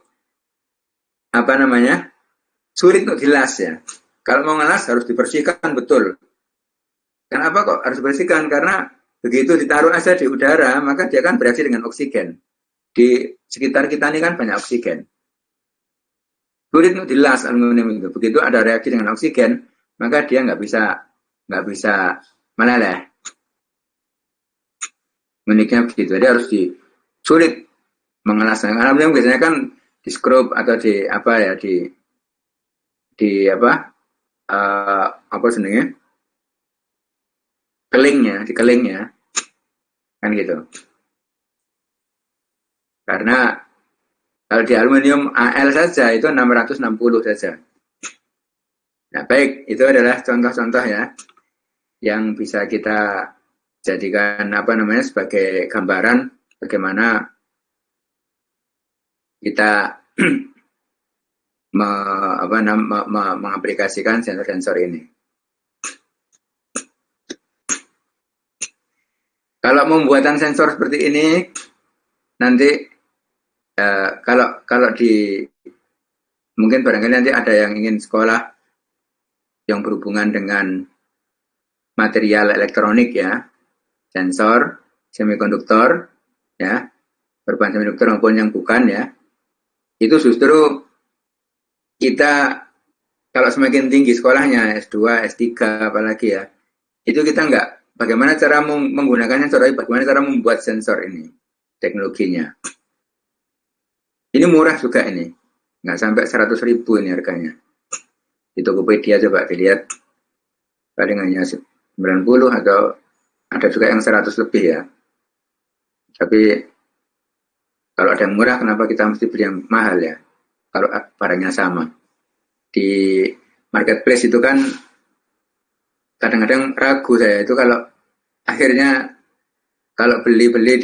sulit untuk dilas ya. Kalau mau ngelas harus dibersihkan betul. Kenapa kok harus dibersihkan? Karena begitu ditaruh aja di udara maka dia akan bereaksi dengan oksigen. Di sekitar kita ini kan banyak oksigen. Sulit untuk dilas aluminium itu. Begitu ada reaksi dengan oksigen, maka dia nggak bisa meleleh. Uniknya begitu. Jadi harus sulit mengelasnya. Karena biasanya kan di scrub atau di apa ya di apa senengnya di kelingnya kan gitu. Karena kalau di aluminium Al saja itu 660 saja. Nah, baik, itu adalah contoh-contoh ya yang bisa kita jadikan sebagai gambaran bagaimana kita mengaplikasikan sensor-sensor ini. Kalau pembuatan sensor seperti ini nanti kalau di mungkin barangkali nanti ada yang ingin sekolah yang berhubungan dengan material elektronik ya, sensor, semikonduktor ya, berbahan semikonduktor maupun yang bukan ya. Itu justru kita kalau semakin tinggi sekolahnya S2, S3 apalagi ya, itu kita enggak bagaimana cara menggunakan sensor, bagaimana cara membuat sensor ini, teknologinya. Ini murah juga ini, nggak sampai 100.000 ini harganya. Di Tokopedia coba dilihat, paling hanya 90 atau ada juga yang 100 lebih ya. Tapi kalau ada yang murah, kenapa kita mesti beli yang mahal ya? Kalau barangnya sama. Di marketplace itu kan kadang-kadang ragu saya itu kalau akhirnya kalau beli-beli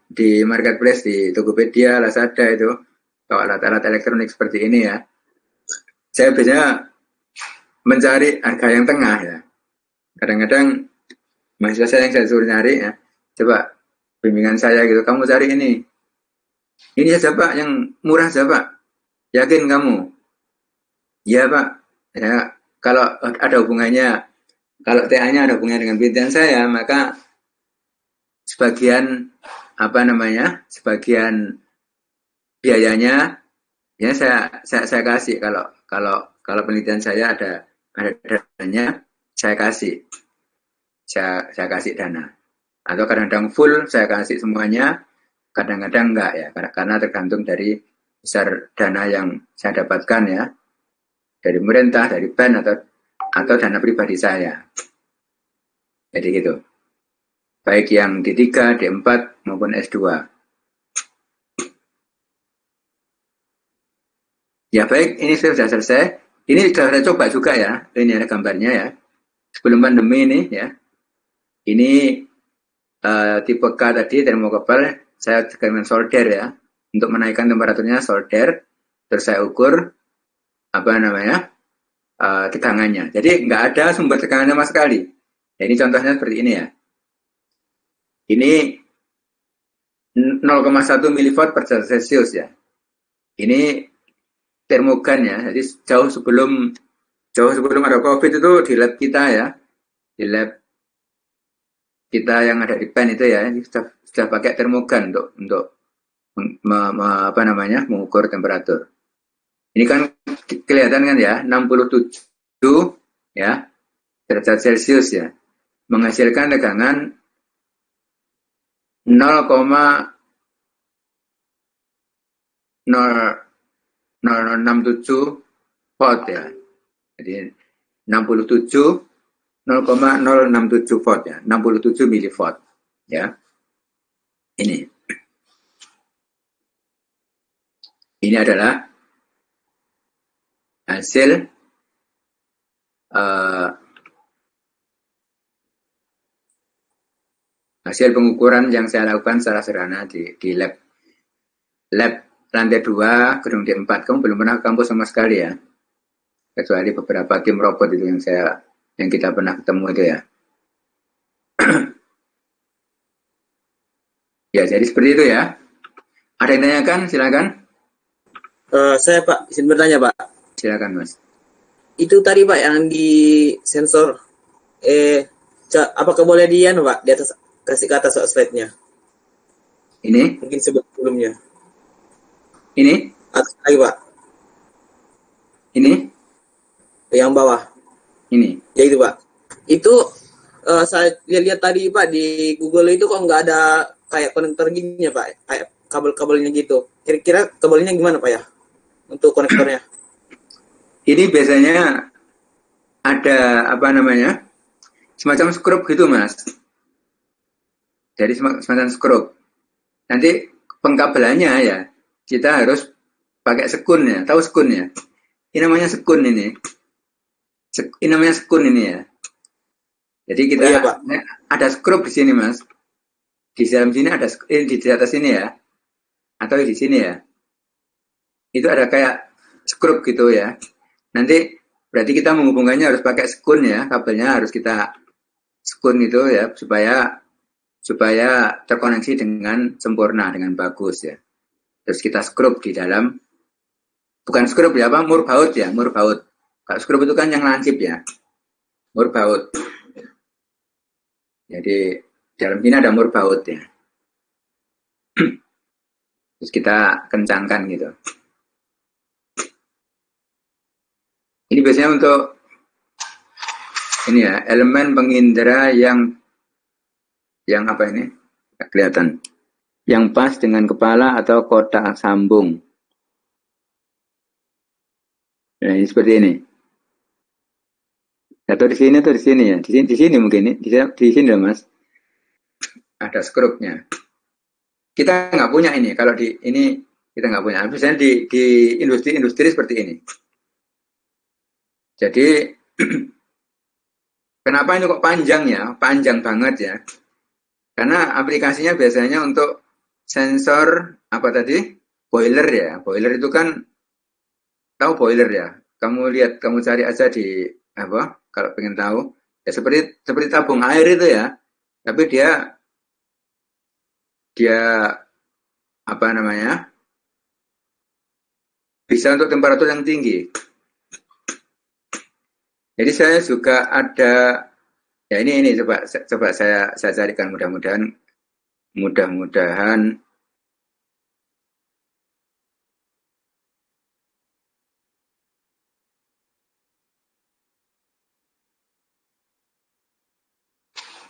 di marketplace di Tokopedia, Lazada itu kalau alat-alat elektronik seperti ini ya, saya biasanya mencari harga yang tengah ya. Kadang-kadang mahasiswa saya yang saya suruh nyari ya, coba bimbingan saya gitu, kamu cari ini saja Pak, yang murah saja Pak, yakin kamu? Ya Pak, ya kalau ada hubungannya, kalau TA-nya ada hubungannya dengan penelitian saya, maka sebagian sebagian biayanya ya saya kasih kalau penelitian saya ada dananya, saya kasih dana. Atau kadang-kadang full saya kasih semuanya, kadang-kadang enggak ya, karena tergantung dari besar dana yang saya dapatkan ya, dari pemerintah, dari BAN atau dana pribadi saya. Jadi gitu. Baik yang D3, D4 maupun S2. Ya baik, ini sudah selesai. Ini sudah saya coba juga ya, ini ada gambarnya ya. Sebelum pandemi ini ya. Ini tipe K tadi, termokapel, saya dengan solder ya. Untuk menaikkan temperaturnya solder, terus saya ukur tegangannya. Jadi nggak ada sumber tegangan sama sekali. Ya, ini contohnya seperti ini ya. Ini 0,1 mV per derajat Celcius ya. Ini termogan ya. Jadi jauh sebelum ada COVID itu di lab kita ya, di lab kita yang ada di PEN itu ya, sudah pakai termogan untuk mengukur temperatur. Ini kan kelihatan kan ya, 67 ya derajat Celcius ya, menghasilkan tegangan 0,067 volt ya. Jadi 0,067 volt ya, 67 milivolt ya. Ini adalah hasil pengukuran yang saya lakukan secara sederhana di lab lantai 2 gedung D4. Kamu belum pernah kampus sama sekali ya, kecuali beberapa tim robot itu yang kita pernah ketemu itu ya. Ya, jadi seperti itu ya. Ada yang tanyakan? Silakan. Saya Pak, izin bertanya Pak. Silakan Mas. Itu tadi Pak yang di sensor, apakah boleh di Pak di atas, kasih ke atas slide-nya? Ini? Mungkin sebelumnya. Ini? Atas lagi Pak. Ini? Yang bawah. Ini? Ya itu Pak. Itu saya lihat tadi Pak di Google itu kok nggak ada kayak konektor gini ya Pak. Kayak kabel-kabelnya gitu. Kira-kira kabelnya gimana Pak ya? Untuk konektornya. Ini biasanya ada apa namanya? Semacam skrup gitu, Mas. Jadi semacam skrup. Nanti pengkabelannya ya, kita harus pakai sekun ya. Tahu sekun ya? Ini namanya sekun ini. Ini namanya sekun ini ya. Jadi kita Iya, Pak. ada skrup di sini, Mas. Di dalam sini ada di atas sini ya. Atau di sini ya. Itu ada kayak skrup gitu ya. Nanti berarti kita menghubungkannya harus pakai sekun ya. Kabelnya harus kita sekun itu ya supaya terkoneksi dengan sempurna, dengan bagus ya. Terus kita skrup di dalam, bukan skrup ya, apa, murbaut ya, murbaut. Kalau skrup itu kan yang lancip ya, murbaut. Jadi dalam sini ada murbaut ya. Terus kita kencangkan gitu. Ini biasanya untuk ini ya, elemen pengindra yang apa ini? Nggak kelihatan. Yang pas dengan kepala atau kotak sambung. Nah, ini seperti ini. Atau di sini atau di sini ya? Di sini mungkin di sini loh, Mas. Ada skrupnya. Kita nggak punya ini. Kalau di ini kita nggak punya. Misalnya di industri seperti ini. Jadi kenapa ini kok panjang ya? Panjang banget ya. Karena aplikasinya biasanya untuk sensor apa tadi? Boiler ya. Boiler itu kan tahu boiler ya. Kamu lihat, kamu cari aja di apa? Kalau pengen tahu, ya seperti tabung air itu ya. Tapi dia apa namanya? Bisa untuk temperatur yang tinggi. Jadi saya juga ada ya ini coba saya carikan mudah-mudahan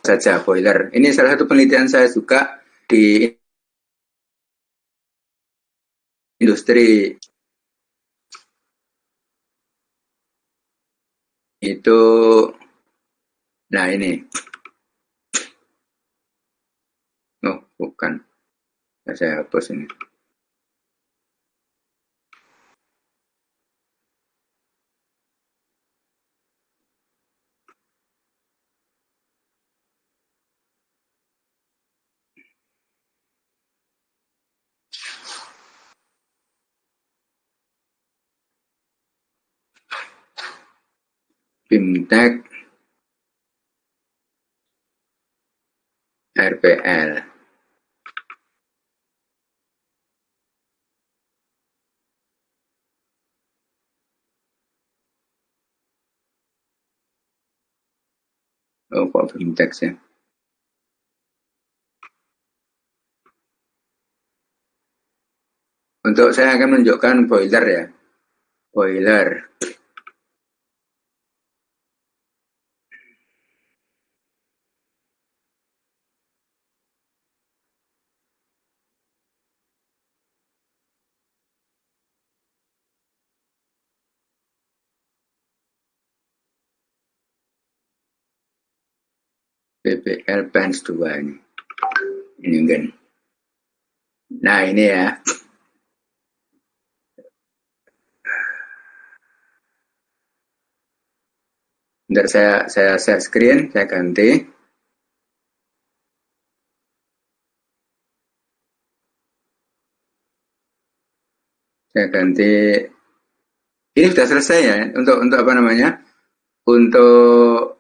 saja boiler. Ini salah satu penelitian saya juga di industri itu. Nah ini, oh bukan, saya hapus ini. Bimtek RPL. Oh, kok Bimtek ya? Untuk saya akan menunjukkan boiler ya. Boiler. BBL Pens 2 ini. Ini kan. Nah, ini ya. Bentar saya share screen, saya ganti. Saya ganti. Ini sudah selesai ya untuk apa namanya? Untuk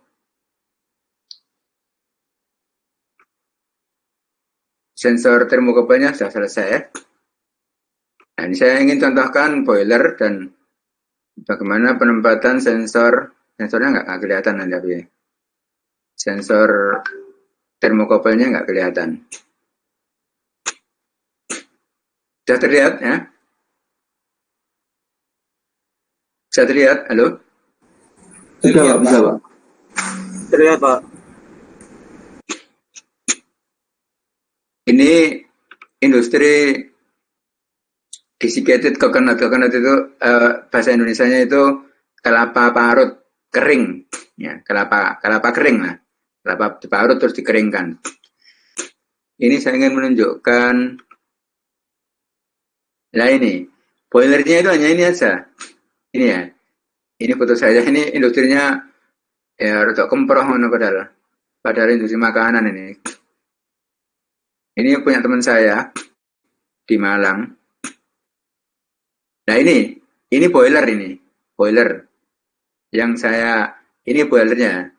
sensor termokopelnya sudah selesai ya. Nah, ini saya ingin contohkan boiler dan bagaimana penempatan sensornya nggak kelihatan nanti tapi sensor termokopelnya nggak kelihatan. Sudah terlihat ya? Bisa terlihat? Halo? Terlihat, Pak. Terlihat, Pak. Ini industri desiccated coconut. Coconut itu bahasa Indonesianya itu kelapa parut kering, ya kelapa kering lah, kelapa diparut terus dikeringkan. Ini saya ingin menunjukkan, nah ini boilernya itu hanya ini aja, ini ya, ini foto saya, ini industrinya ya rada kemproh mana padahal industri makanan ini. Ini punya teman saya di Malang. Nah ini boiler yang saya, ini boilernya,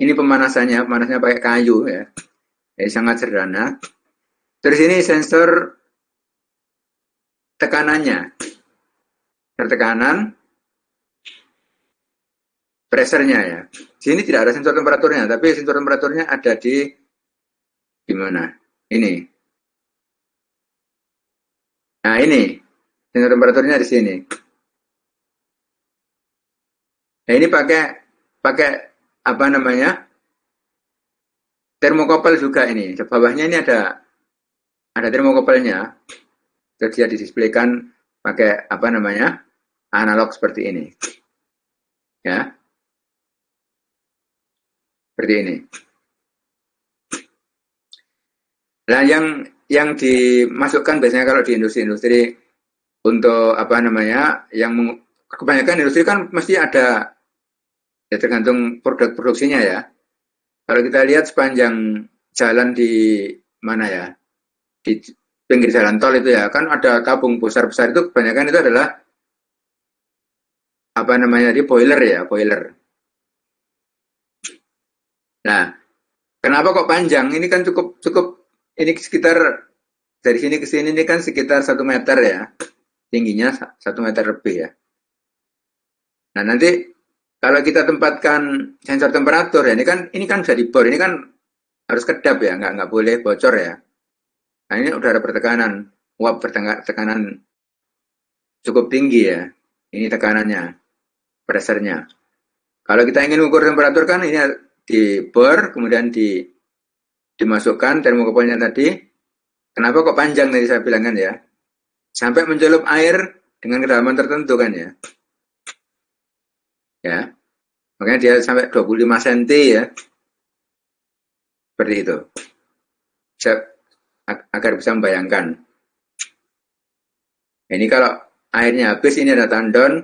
ini pemanasannya pakai kayu ya, jadi sangat sederhana. Terus ini sensor tekanannya, tekanan, pressernya ya. Di sini tidak ada sensor temperaturnya, tapi sensor temperaturnya ada di mana? Ini. Nah ini sensor temperaturnya di sini. Nah ini pakai apa namanya? Termokopel juga ini. Di bawahnya ini ada termokopelnya. Terus dia didisplaykan pakai apa namanya? Analog seperti ini. Ya. Seperti ini. Nah, yang dimasukkan biasanya kalau di industri-industri untuk apa namanya, yang kebanyakan industri kan mesti ada, ya tergantung produk produksinya ya. Kalau kita lihat sepanjang jalan di mana ya, di pinggir jalan tol itu ya, kan ada tabung besar-besar itu kebanyakan itu adalah apa namanya, di boiler ya, boiler. Nah, kenapa kok panjang? Ini kan cukup ini sekitar dari sini ke sini ini kan sekitar 1 meter ya, tingginya 1 meter lebih ya. Nah nanti kalau kita tempatkan sensor temperatur ya, ini kan bisa dibor, ini kan harus kedap ya, nggak boleh bocor ya. Nah ini udara bertekanan, uap bertekanan cukup tinggi ya, ini tekanannya, pressernya. Kalau kita ingin ukur temperatur kan ini dibor, kemudian dimasukkan termokopelnya tadi. Kenapa kok panjang tadi saya bilang kan ya? Sampai mencelup air dengan kedalaman tertentu kan ya. Ya. Makanya dia sampai 25 cm ya. Seperti itu. Agar bisa membayangkan. Ini kalau airnya habis, ini ada tandon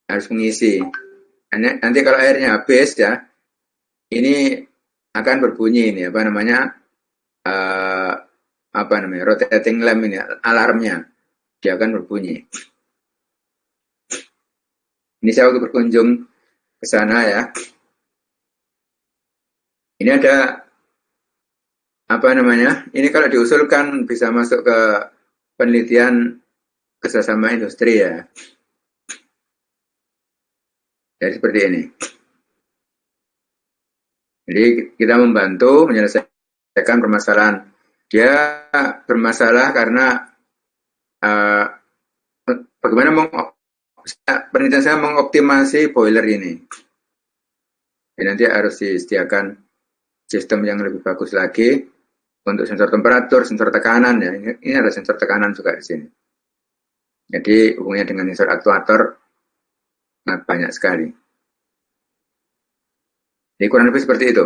harus mengisi. Nanti kalau airnya habis ya, ini akan berbunyi ini apa namanya, rotating lamp ini, alarmnya dia akan berbunyi. Ini saya waktu berkunjung ke sana ya. Ini ada apa namanya? Ini kalau diusulkan bisa masuk ke penelitian kerjasama industri ya. Jadi seperti ini. Jadi kita membantu menyelesaikan permasalahan. Dia bermasalah karena bagaimana penelitian saya mengoptimasi boiler ini. Jadi nanti harus disediakan sistem yang lebih bagus lagi untuk sensor temperatur, sensor tekanan ya. Ini ada sensor tekanan juga di sini. Jadi hubungannya dengan sensor aktuator banyak sekali. Jadi kurang lebih seperti itu.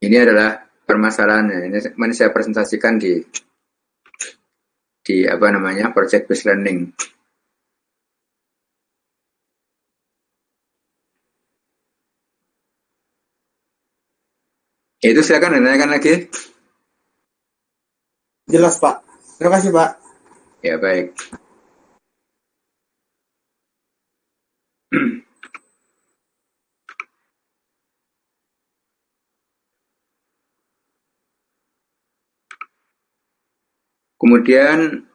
Ini adalah permasalahannya. Ini saya presentasikan di apa namanya, project based learning. Itu silakan ditanyakan lagi. Jelas Pak. Terima kasih Pak. Ya baik. Kemudian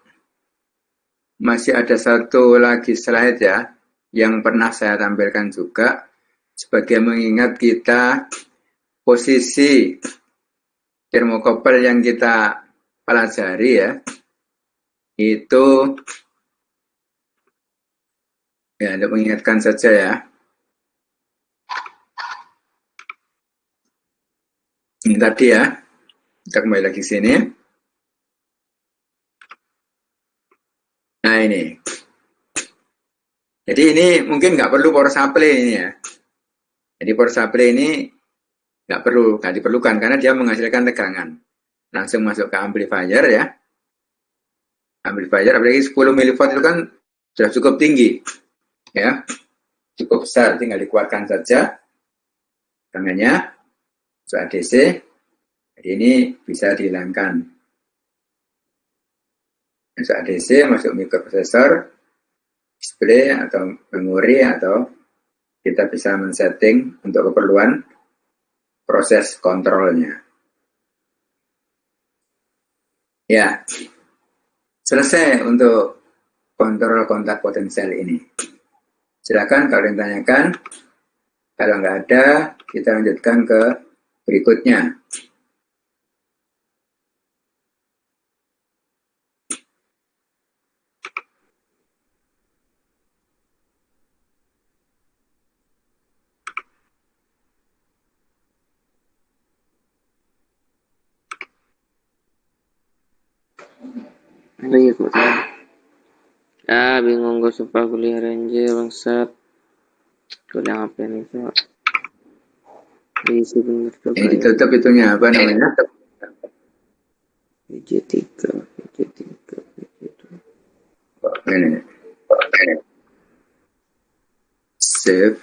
masih ada satu lagi slide ya, yang pernah saya tampilkan juga sebagai mengingat kita posisi termokopel yang kita pelajari ya, itu ya untuk mengingatkan saja ya. Ini tadi ya. Kita kembali lagi ke sini. Nah ini. Jadi ini mungkin nggak perlu power supply ini ya. Jadi power supply ini nggak diperlukan karena dia menghasilkan tegangan. Langsung masuk ke amplifier ya. Amplifier apalagi 10 mV itu kan sudah cukup tinggi. Ya. Cukup besar, tinggal dikuatkan saja tegangannya. Masuk ADC. Jadi ini bisa dihilangkan. Masuk ADC, masuk microprocessor, display atau memori, atau kita bisa men-setting untuk keperluan proses kontrolnya. Ya, selesai untuk kontrol kontak potensial ini. Silakan kalau ditanyakan. Kalau nggak ada, kita lanjutkan ke berikutnya. Iya, kok. Bingung gue sumpah kuliah ranger bangsat. Kuliah apa nih Pak? Diisi bener tuh Ini ditutup itunya apa namanya? VJ3. Ini. Save.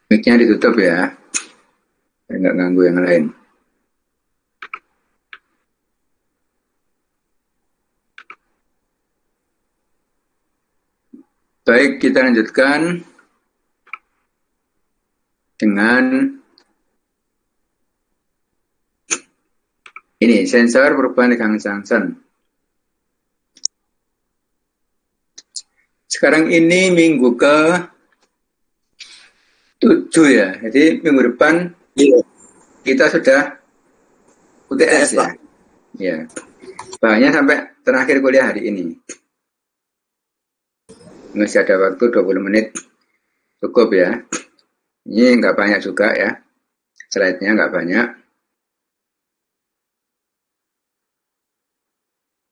Mic-nya ditutup ya. Nggak ganggu yang lain. Baik, kita lanjutkan dengan ini, sensor perubahan tegangan junction. Sekarang ini minggu ke 7 ya. Jadi minggu depan kita sudah UTS ya. Ya. Bahannya sampai terakhir kuliah hari ini. Masih ada waktu 20 menit. Cukup ya. Ini nggak banyak juga ya. Slide-nya nggak banyak.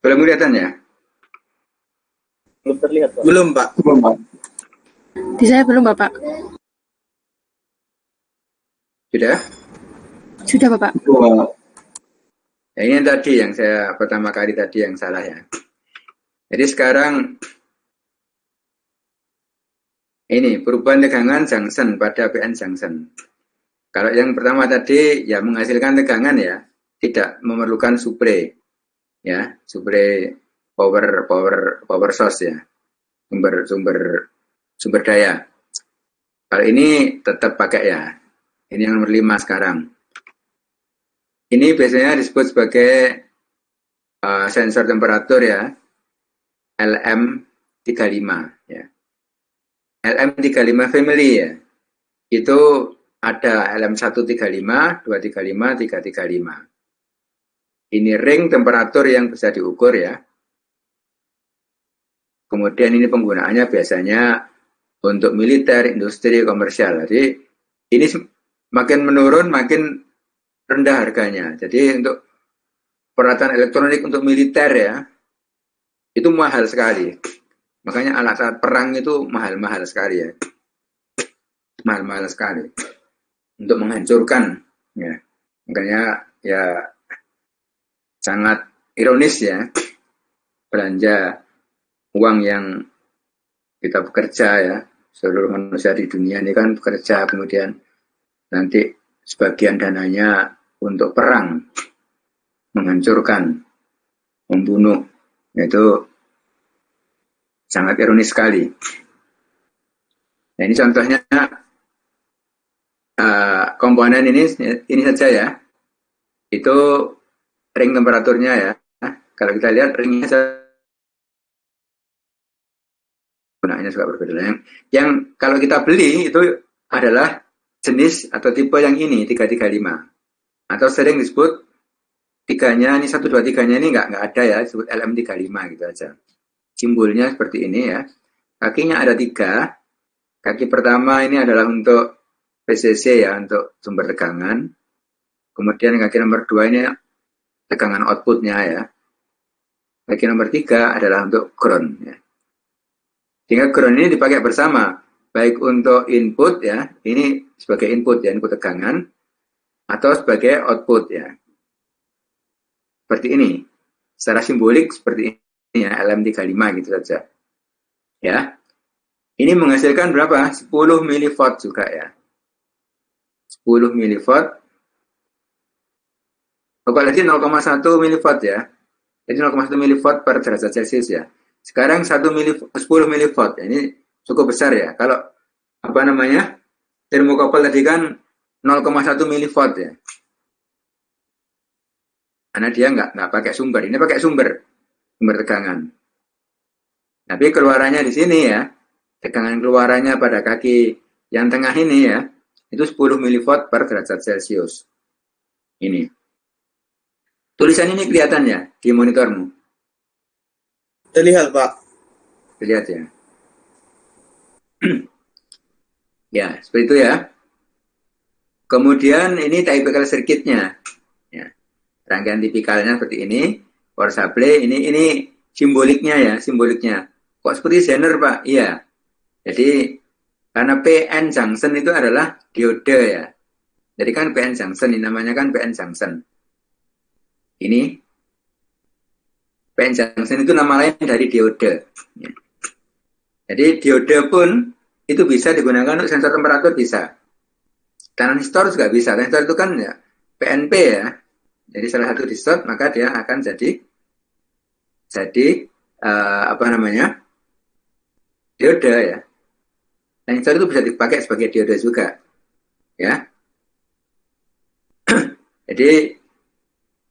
Belum kelihatan ya? Belum terlihat, Pak. Belum, Pak. Di saya belum, Bapak. Sudah? Sudah, Bapak. Ya, ini tadi yang saya pertama kali tadi yang salah ya. Jadi sekarang ini perubahan tegangan junction pada PN junction. Kalau yang pertama tadi ya menghasilkan tegangan ya, tidak memerlukan supply ya, supply power source ya, sumber daya. Kalau ini tetap pakai ya. Ini yang nomor 5 sekarang. Ini biasanya disebut sebagai sensor temperatur ya, LM35 ya. LM35 family ya. Itu ada LM135, 235, 335. Ini ring temperatur yang bisa diukur ya. Kemudian ini penggunaannya biasanya untuk militer, industri, komersial. Jadi ini makin menurun, makin rendah harganya. Jadi untuk peralatan elektronik untuk militer ya, itu mahal sekali. Makanya alat saat perang itu mahal-mahal sekali ya. Mahal-mahal sekali. Untuk menghancurkan. Ya. Makanya ya sangat ironis ya. Belanja uang yang kita bekerja ya. Seluruh manusia di dunia ini kan bekerja, kemudian nanti sebagian dananya untuk perang. Menghancurkan. Membunuh. Itu sangat ironis sekali. Nah, ini contohnya komponen ini saja ya. Itu ring temperaturnya ya. Kalau kita lihat ringnya gunanya juga berbeda. Yang kalau kita beli itu adalah jenis atau tipe yang ini 335 Atau sering disebut tiganya, ini 1, 2, 3-nya ini nggak ada ya, disebut LM35 gitu aja. Simbolnya seperti ini ya. Kakinya ada 3. Kaki pertama ini adalah untuk PCC ya, untuk sumber tegangan. Kemudian kaki nomor 2 ini tegangan outputnya ya. Kaki nomor 3 adalah untuk ground ya. Sehingga ground ini dipakai bersama, baik untuk input ya, ini sebagai input ya, input tegangan, atau sebagai output ya. Seperti ini. Secara simbolik seperti ini ya, LM35 gitu saja. Ya. Ini menghasilkan berapa? 10 mV juga ya. 10 mV. Berarti 0,1 mV ya. Jadi 0,1 mV per derajat Celcius ya. Sekarang 10 mV. Ini cukup besar ya. Kalau apa namanya? Termokouple tadi kan 0,1 mV ya. Karena dia nggak pakai sumber. Ini pakai sumber tegangan. Tapi keluarannya di sini ya. Tegangan keluarannya pada kaki yang tengah ini ya, itu 10 mV per derajat Celcius. Ini. Tulisan ini kelihatan ya di monitormu? Terlihat, Pak. Terlihat ya. Ya, seperti itu ya. Kemudian ini typical circuitnya. Ya. Rangkaian tipikalnya seperti ini. Power supply, ini simboliknya ya, simboliknya. Kok seperti Zener, Pak? Iya. Jadi, karena PN junction itu adalah diode ya. Jadi kan PN junction, ini namanya kan PN junction. Ini, PN junction itu nama lain dari diode. Ya. Jadi, diode pun itu bisa digunakan untuk sensor temperatur, bisa. Transistor juga bisa. Transistor itu kan ya PNP ya. Jadi, salah satu di short, maka dia akan jadi apa namanya? Diode ya. Transistor itu bisa dipakai sebagai diode juga, ya. Jadi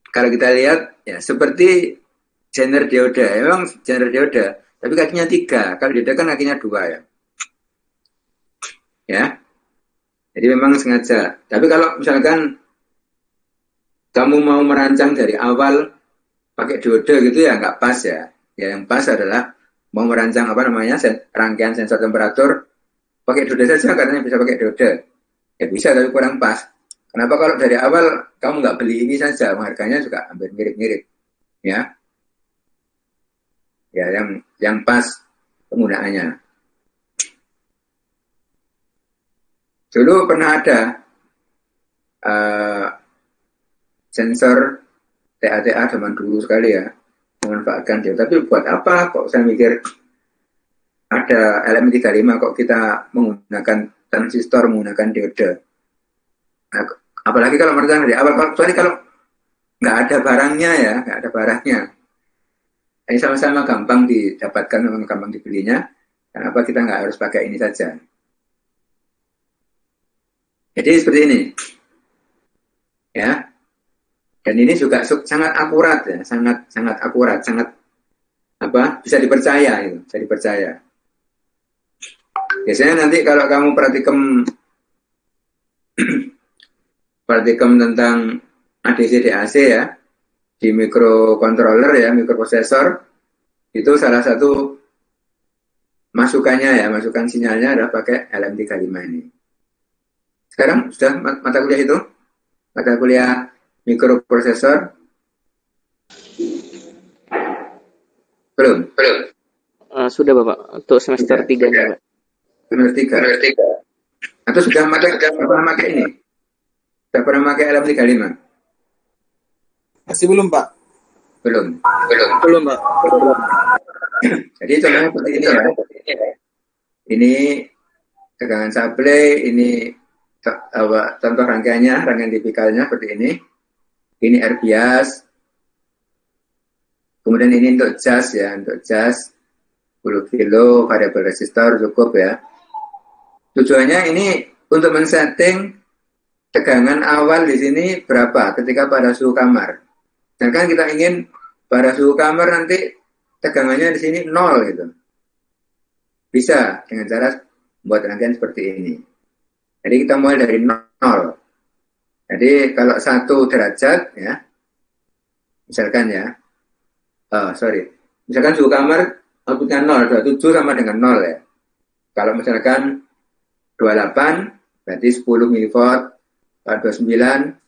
kalau kita lihat ya seperti Zener diode, memang Zener diode, tapi kakinya 3. Kalau diode kan kakinya 2 ya, ya. Jadi memang sengaja. Tapi kalau misalkan kamu mau merancang dari awal pakai diode gitu ya nggak pas ya. Ya yang pas adalah mau merancang apa namanya rangkaian sensor temperatur. Pakai diode saja katanya bisa pakai diode. Ya bisa tapi kurang pas. Kenapa kalau dari awal kamu nggak beli ini saja, harganya juga hampir mirip-mirip. Ya. Ya yang pas penggunaannya. Dulu pernah ada sensor TA zaman dulu sekali ya memanfaatkan dia. Tapi buat apa kok saya mikir ada LM35 kok kita menggunakan transistor, menggunakan diode. Nah, apalagi kalau merancang dari awal, kecuali kalau nggak ada barangnya ya, nggak ada barangnya. Ini sama-sama gampang didapatkan, sama gampang dibelinya. Kenapa kita nggak harus pakai ini saja? Jadi seperti ini. Ya. Dan ini juga sangat akurat ya, sangat akurat, sangat bisa dipercaya itu, bisa dipercaya. Biasanya nanti kalau kamu praktikum tentang ADC DAC ya, di microcontroller ya, microprocessor, itu salah satu masukan sinyalnya adalah pakai LM35 ini. Sekarang sudah mata kuliah itu? Mata kuliah microprocessor? Belum? Sudah Bapak, untuk semester 3-nya Pak. Semester 3. Atau sudah pernah pakai ini? Sudah pernah pakai LM35? Masih belum, Pak? Belum, Pak. Jadi contohnya seperti ini ya. Ini tegangan supply, ini contoh rangkaian tipikalnya seperti ini. Ini air bias. Kemudian ini untuk jas ya, 10 kilo variabel resistor cukup ya. Tujuannya ini untuk men-setting tegangan awal di sini berapa ketika pada suhu kamar. Sedangkan kita ingin pada suhu kamar nanti tegangannya di sini 0 gitu. Bisa dengan cara buat rangkaian seperti ini. Jadi kita mulai dari 0. Jadi kalau 1 derajat ya, misalkan ya, misalkan suhu kamar outputnya 0, 27 sama dengan 0 ya. Kalau misalkan 28 berarti 10 milivolt, kalau 29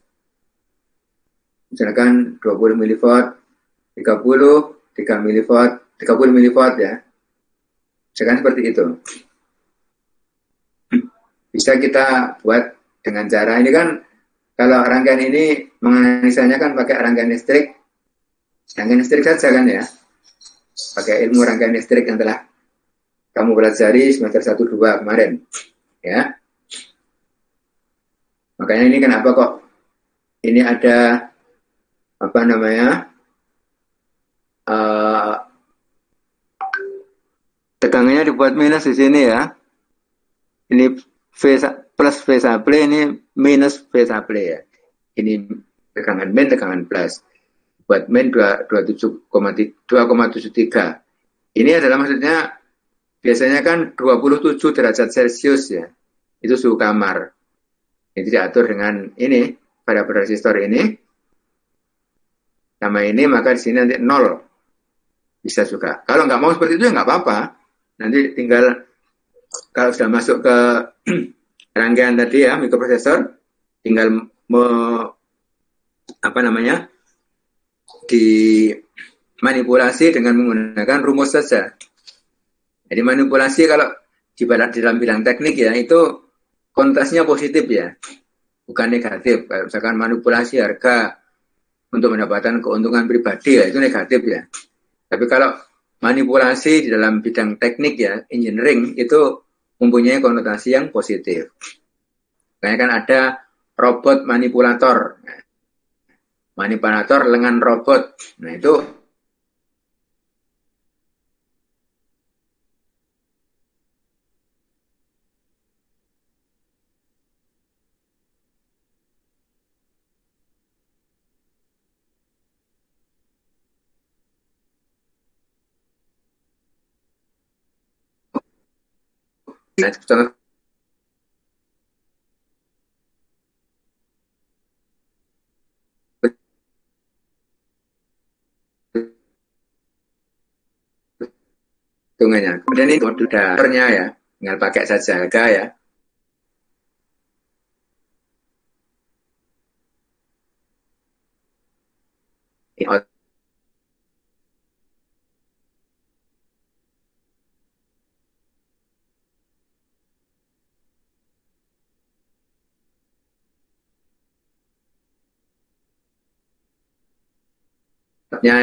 misalkan 20 milivolt, 30 3 milivolt, 30 milivolt ya. Misalkan seperti itu. Bisa kita buat dengan cara ini kan, kalau rangkaian ini menganalisanya kan pakai rangkaian listrik saja kan ya. Pakai ilmu rangkaian listrik yang telah kamu pelajari semester 1-2 kemarin. Ya. Makanya ini kenapa kok ini ada apa namanya? Tegangannya dibuat minus di sini ya. Ini V plus V supply, ini minus V supply ya. Ini tegangan min, tegangan plus. Buat min 2,73. Ini adalah maksudnya biasanya kan 27 derajat Celcius ya. Itu suhu kamar. Ini diatur dengan ini pada resistor ini. Sama ini, maka di sini nanti 0. Bisa juga. Kalau nggak mau seperti itu ya nggak apa-apa. Nanti tinggal kalau sudah masuk ke rangkaian tadi ya, mikroprosesor, tinggal dimanipulasi dengan menggunakan rumus saja. Jadi manipulasi kalau di dalam bidang teknik ya, itu konotasinya positif ya, bukan negatif. Kalau misalkan manipulasi harga untuk mendapatkan keuntungan pribadi ya, itu negatif ya. Tapi kalau manipulasi di dalam bidang teknik ya, engineering, itu mempunyai konotasi yang positif. Makanya kan ada robot manipulator. Manipulator lengan robot. Nah itu contoh hitungannya. Kemudian ini kode dasarnya ya, tinggal pakai saja harga ya. Outputnya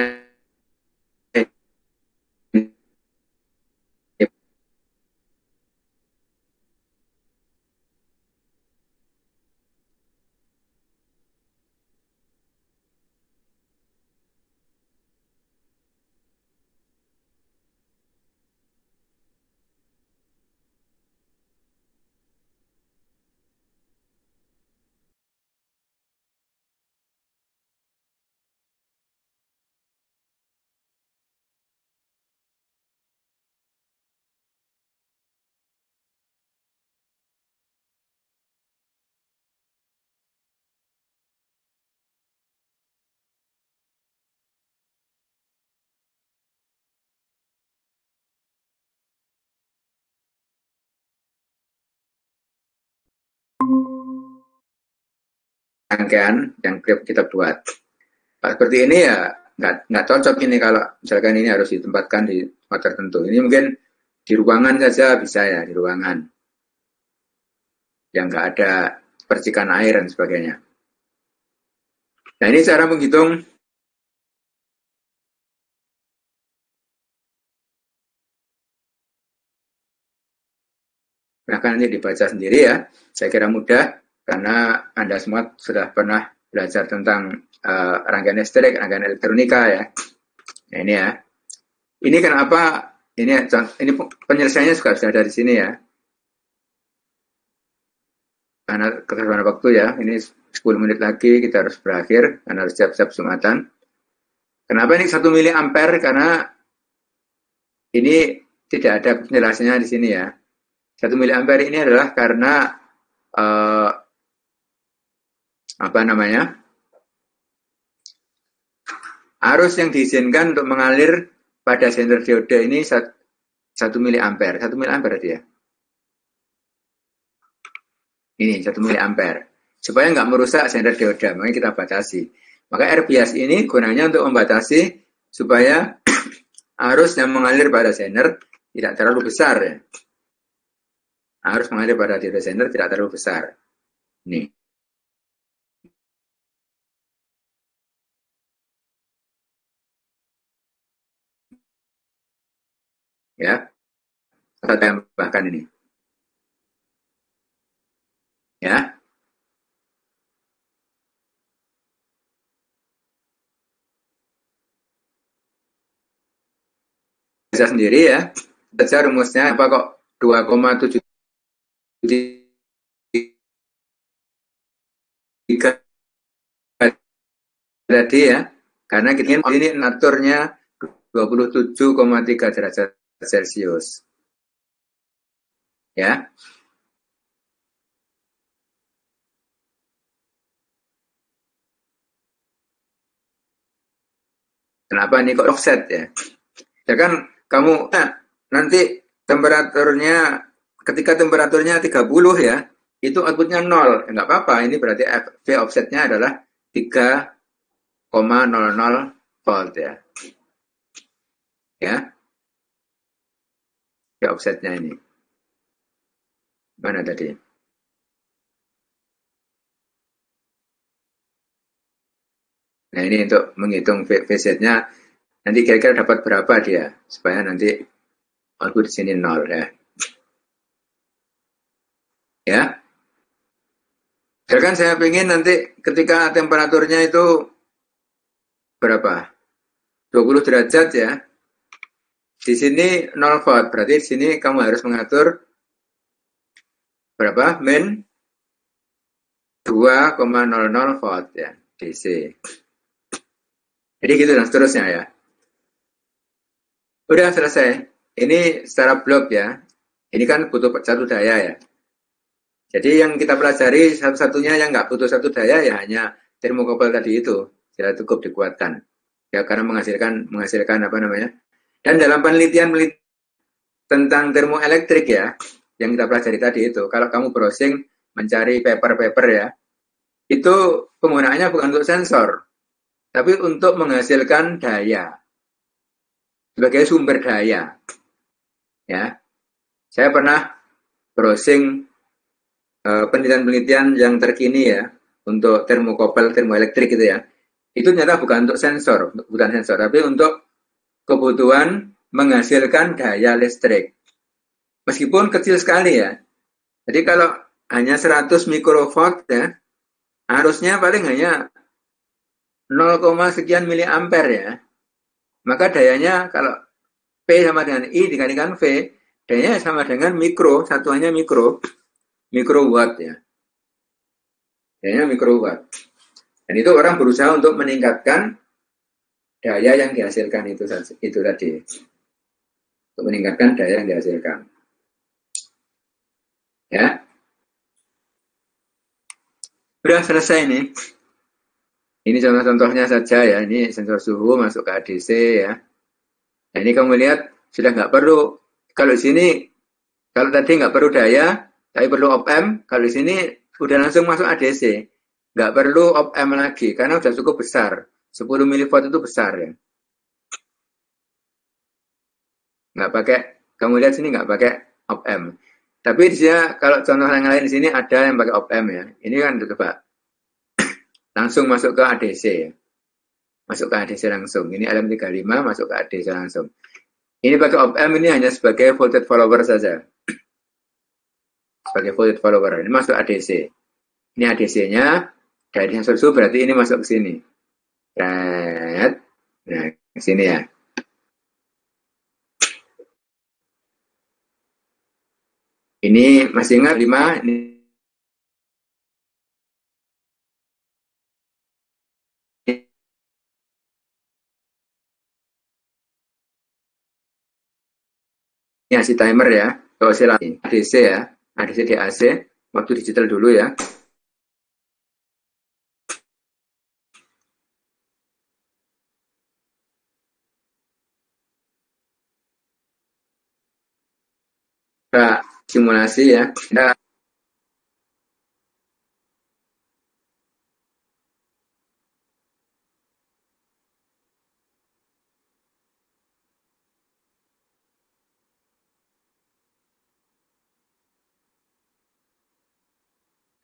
rangkaian yang kita buat. Kalau seperti ini ya nggak cocok ini kalau misalkan ini harus ditempatkan di tempat tertentu. Ini mungkin di ruangan saja bisa ya, di ruangan yang nggak ada percikan air dan sebagainya. Nah ini cara menghitung silahkan nanti dibaca sendiri ya. Saya kira mudah karena Anda semua sudah pernah belajar tentang rangkaian listrik, rangkaian elektronika ya. Nah ini ya. Ini kenapa ini penyelesaiannya juga sudah ada di sini ya. Karena keterbatasan waktu ya. Ini 10 menit lagi kita harus berakhir karena harus siap-siap Jumatan. Kenapa ini 1 miliampere? Karena ini tidak ada penjelasannya di sini ya. 1 miliampere ini adalah karena apa namanya? Arus yang diizinkan untuk mengalir pada senter dioda ini 1 miliampere. 1 miliampere dia. Ini 1 miliampere. Supaya nggak merusak senter dioda, makanya kita batasi. Maka air bias ini gunanya untuk membatasi supaya arus yang mengalir pada senter tidak terlalu besar ya. Arus mengalir pada dioda senter tidak terlalu besar. Ini. Ya, kita tambahkan ini. Ya, bisa sendiri ya. Saja rumusnya apa kok 2,73 tadi ya. Karena kita ini naturnya 27,3 derajat Celcius. Ya. Kenapa ini kok offset ya? Ya kan kamu nanti temperaturnya ketika temperaturnya 30 ya, itu outputnya 0. Enggak apa-apa, ini berarti V offsetnya adalah 3,00 volt ya. Ya. V offsetnya ini. Mana tadi? Nah ini untuk menghitung VZ-nya nanti kira-kira dapat berapa dia supaya nanti output di sini 0 ya. Ya. Misalkan saya ingin nanti ketika temperaturnya itu berapa? 20 derajat ya. Di sini 0 volt, berarti di sini kamu harus mengatur berapa? Min 2,00 volt ya, DC. Jadi gitu dan seterusnya ya. Udah selesai. Ini secara blok ya. Ini kan butuh satu daya ya. Jadi yang kita pelajari satu-satunya yang nggak butuh satu daya ya hanya termokopel tadi itu. Sudah cukup dikuatkan. Ya karena menghasilkan apa namanya. Dan dalam penelitian tentang termoelektrik ya, yang kita pelajari tadi itu, kalau kamu browsing mencari paper-paper ya, itu penggunaannya bukan untuk sensor, tapi untuk menghasilkan daya sebagai sumber daya. Ya, saya pernah browsing penelitian-penelitian yang terkini ya untuk termokopel, termoelektrik gitu ya. Itu ternyata bukan untuk sensor, tapi untuk kebutuhan menghasilkan daya listrik. Meskipun kecil sekali ya. Jadi kalau hanya 100 mikrovolt ya, arusnya paling hanya 0, sekian miliampere ya. Maka dayanya kalau P sama dengan I dikalikan V, dayanya sama dengan mikro, satuannya mikrowatt ya. Dayanya mikrowatt. Dan itu orang berusaha untuk meningkatkan daya yang dihasilkan itu tadi. Untuk meningkatkan daya yang dihasilkan. Ya. Sudah selesai nih. Ini contoh-contohnya saja ya. Ini sensor suhu masuk ke ADC ya. Nah ini kamu lihat sudah nggak perlu. Kalau di sini, kalau tadi nggak perlu daya, tapi perlu op-amp. Kalau di sini udah langsung masuk ADC. Nggak perlu op-amp lagi karena sudah cukup besar. 10 milivolt itu besar ya. Nggak pakai, kamu lihat sini nggak pakai op-amp. Tapi di sini kalau contoh yang lain di sini ada yang pakai op-amp ya. Ini kan coba langsung masuk ke ADC ya. Masuk ke ADC langsung. Ini LM35 masuk ke ADC langsung. Ini pakai op-amp ini hanya sebagai voltage follower saja. Sebagai voltage follower. Ini masuk ADC. Ini ADC-nya dari sensor suhu berarti ini masuk ke sini. Nah, ke sini ya. Ini masih ingat 5 ini AC timer ya, oscillasi ADC ya, ADC DAC, waktu digital dulu ya. Kita simulasi ya. Kita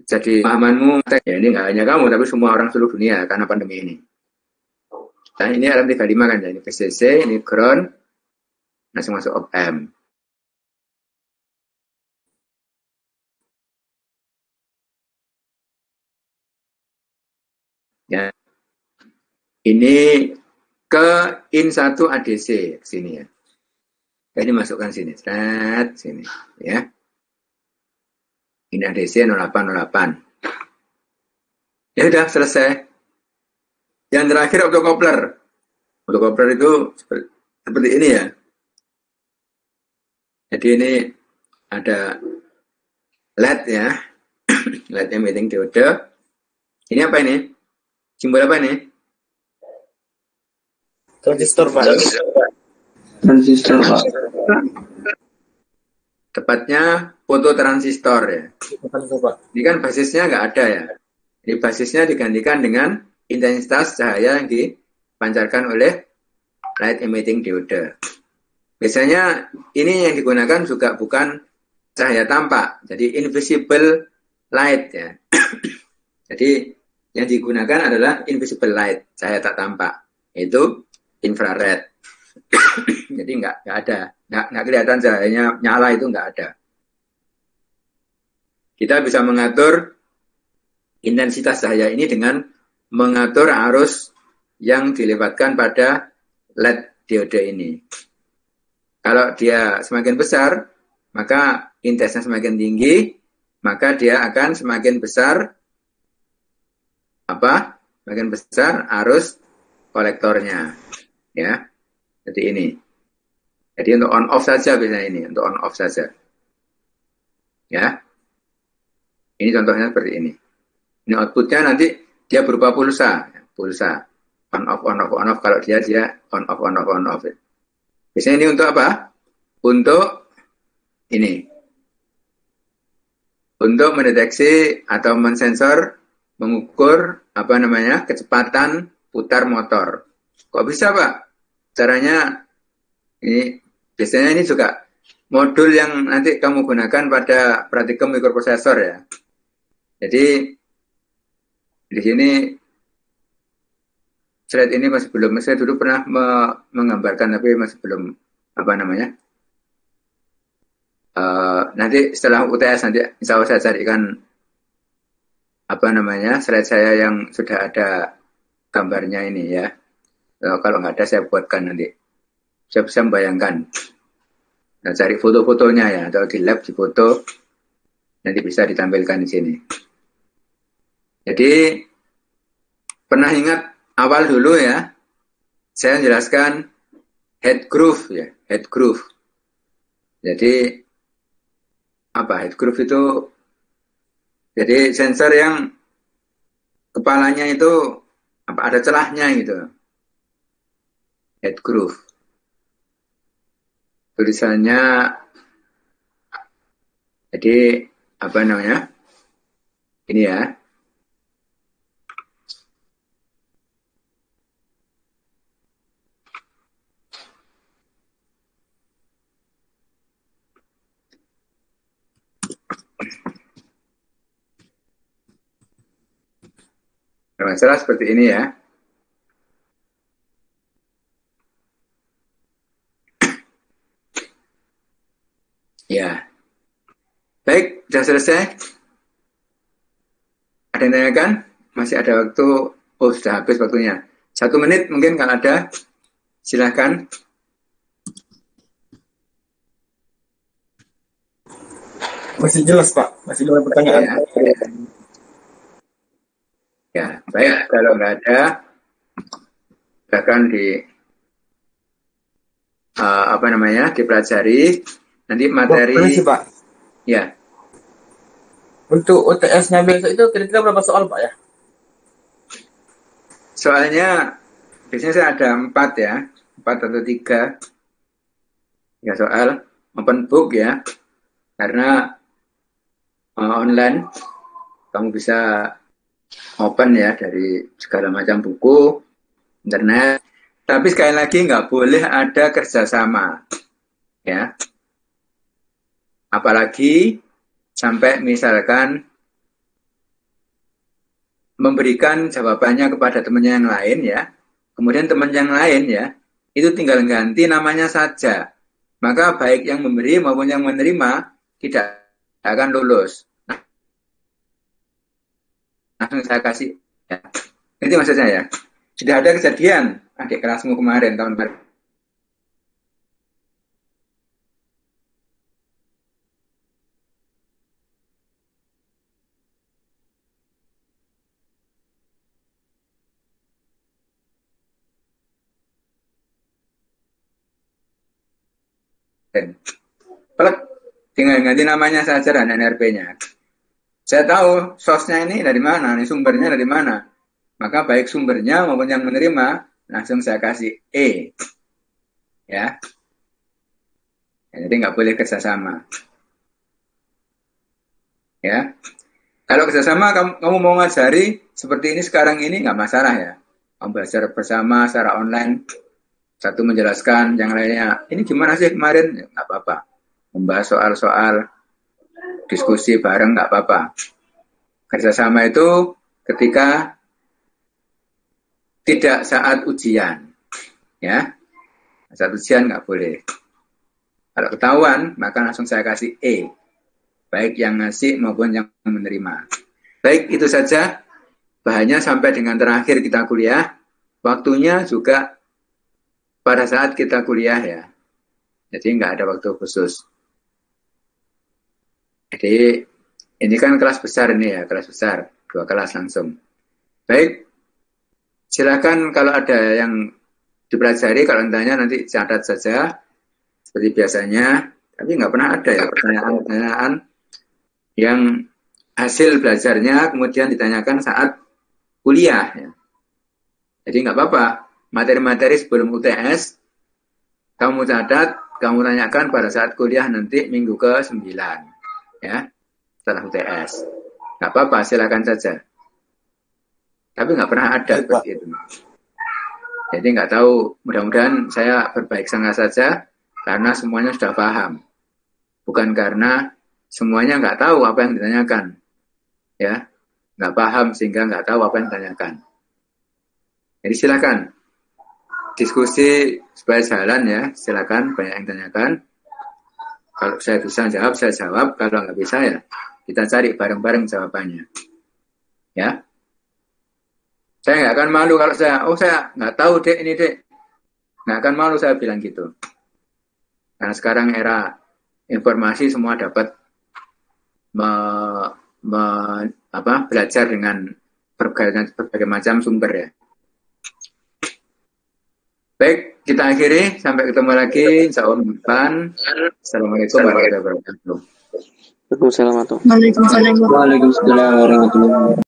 jadi pemahamanmu ya ini nggak hanya kamu tapi semua orang seluruh dunia karena pandemi ini. Nah ini RM35 kan ya, ini PCC, ini ground, langsung masuk op-amp. Ya, ini ke in 1 ADC sini ya. Ini masukkan sini, set sini ya. Ini ADC 0808. Ya sudah selesai. Yang terakhir optocoupler. Optocoupler itu seperti ini ya. Jadi ini ada LED ya. LED emitting diode. Ini apa ini? Simbol apa ini? Transistor, Pak. Transistor, Pak. Tepatnya fototransistor ya. Transistor, Pak. Ini kan basisnya nggak ada ya. Ini basisnya digantikan dengan intensitas cahaya yang dipancarkan oleh light emitting diode. Biasanya ini yang digunakan juga bukan cahaya tampak, jadi invisible light ya. Jadi yang digunakan adalah invisible light, cahaya tak tampak, yaitu infrared. Jadi nggak ada, nggak kelihatan cahayanya nyala itu nggak ada. Kita bisa mengatur intensitas cahaya ini dengan mengatur arus yang dilewatkan pada LED diode ini. Kalau dia semakin besar, maka intensnya semakin tinggi, maka dia akan semakin besar semakin besar arus kolektornya. Ya. Jadi ini. Jadi untuk on off saja biasanya ini, untuk on off saja. Ya. Ini contohnya seperti ini. Ini outputnya nanti dia berupa pulsa. On off kalau dia on off. Biasanya ini untuk apa? Untuk ini. Untuk mendeteksi atau mensensor, mengukur kecepatan putar motor. Kok bisa, Pak? Caranya ini biasanya ini juga modul yang nanti kamu gunakan pada praktikum mikroprosesor ya. Jadi di sini slide ini masih belum, saya dulu pernah menggambarkan tapi masih belum nanti setelah UTS nanti insya Allah saya carikan slide saya yang sudah ada gambarnya ini ya. Kalau nggak ada saya buatkan nanti. Saya bisa membayangkan. Nah, cari foto-fotonya ya, atau di lab di foto nanti bisa ditampilkan di sini. Jadi pernah ingat awal dulu ya, saya jelaskan head groove ya, head groove. Jadi head groove itu? Jadi sensor yang kepalanya itu ada celahnya gitu. Head groove. Tulisannya jadi ini ya. Masalah seperti ini ya. Ya. Baik, sudah selesai. Ada yang tanyakan? Masih ada waktu. Oh, sudah habis waktunya. 1 menit mungkin kalau ada. Silakan. Masih jelas, Pak. Masih banyak pertanyaan. Ya, baik. Kalau nggak ada, silakan dipelajari. Nanti materi. Sih, Pak. Ya. Untuk UTS-nya besok itu kira-kira berapa soal, Pak ya? Soalnya biasanya saya ada 4 ya, 4 atau 3 soal open book ya. Karena online kamu bisa open ya dari segala macam buku, internet. Tapi sekali lagi nggak boleh ada kerjasama, ya. Apalagi sampai misalkan memberikan jawabannya kepada temannya yang lain ya, kemudian teman yang lain ya, itu tinggal ganti namanya saja. Maka baik yang memberi maupun yang menerima tidak akan lulus. Langsung saya kasih ya. Itu maksudnya ya. Sudah ada kejadian adik kelasmu kemarin tahun baru. Pelek, tinggal ganti namanya saja dan NRP-nya. Saya tahu source-nya ini dari mana, ini sumbernya dari mana. Maka baik sumbernya maupun yang menerima, langsung saya kasih E. Ya. Jadi nggak boleh kerjasama. Ya. Kalau kerjasama kamu mau ngajari seperti ini sekarang ini nggak masalah ya. Kamu belajar bersama secara online. Satu menjelaskan, yang lainnya, ini gimana sih kemarin? Nggak apa-apa. Membahas soal-soal, diskusi bareng nggak apa-apa. Kerjasama itu ketika tidak saat ujian. Ya. Saat ujian nggak boleh. Kalau ketahuan, maka langsung saya kasih E. Baik yang ngasih maupun yang menerima. Baik, itu saja. Bahannya sampai dengan terakhir kita kuliah. Waktunya juga pada saat kita kuliah ya. Jadi nggak ada waktu khusus. Jadi ini kan kelas besar ini ya, kelas besar. 2 kelas langsung. Baik, silakan kalau ada yang dipelajari, kalau tanya nanti catat saja. Seperti biasanya. Tapi nggak pernah ada ya pertanyaan-pertanyaan yang hasil belajarnya kemudian ditanyakan saat kuliah. Ya. Jadi nggak apa-apa. Materi-materi sebelum UTS, kamu catat, kamu tanyakan pada saat kuliah nanti minggu ke-9. Ya, setelah UTS. Nggak apa-apa, silakan saja. Tapi nggak pernah ada seperti itu. Jadi nggak tahu, mudah-mudahan saya berbaik sangka saja, karena semuanya sudah paham. Bukan karena semuanya nggak tahu apa yang ditanyakan. Ya, nggak paham sehingga nggak tahu apa yang ditanyakan. Jadi silakan. Diskusi supaya jalan ya, silakan banyak yang tanyakan. Kalau saya bisa jawab, saya jawab. Kalau nggak bisa ya, kita cari bareng-bareng jawabannya. Ya, saya nggak akan malu kalau saya nggak tahu dek ini dek. Nggak akan malu saya bilang gitu. Karena sekarang era informasi semua dapat belajar dengan berbagai macam sumber ya. Baik, kita akhiri. Sampai ketemu lagi. Insya Allah depan. Assalamualaikum warahmatullahi wabarakatuh. Waalaikumsalam. Waalaikumsalam. Waalaikumsalam warahmatullahi wabarakatuh.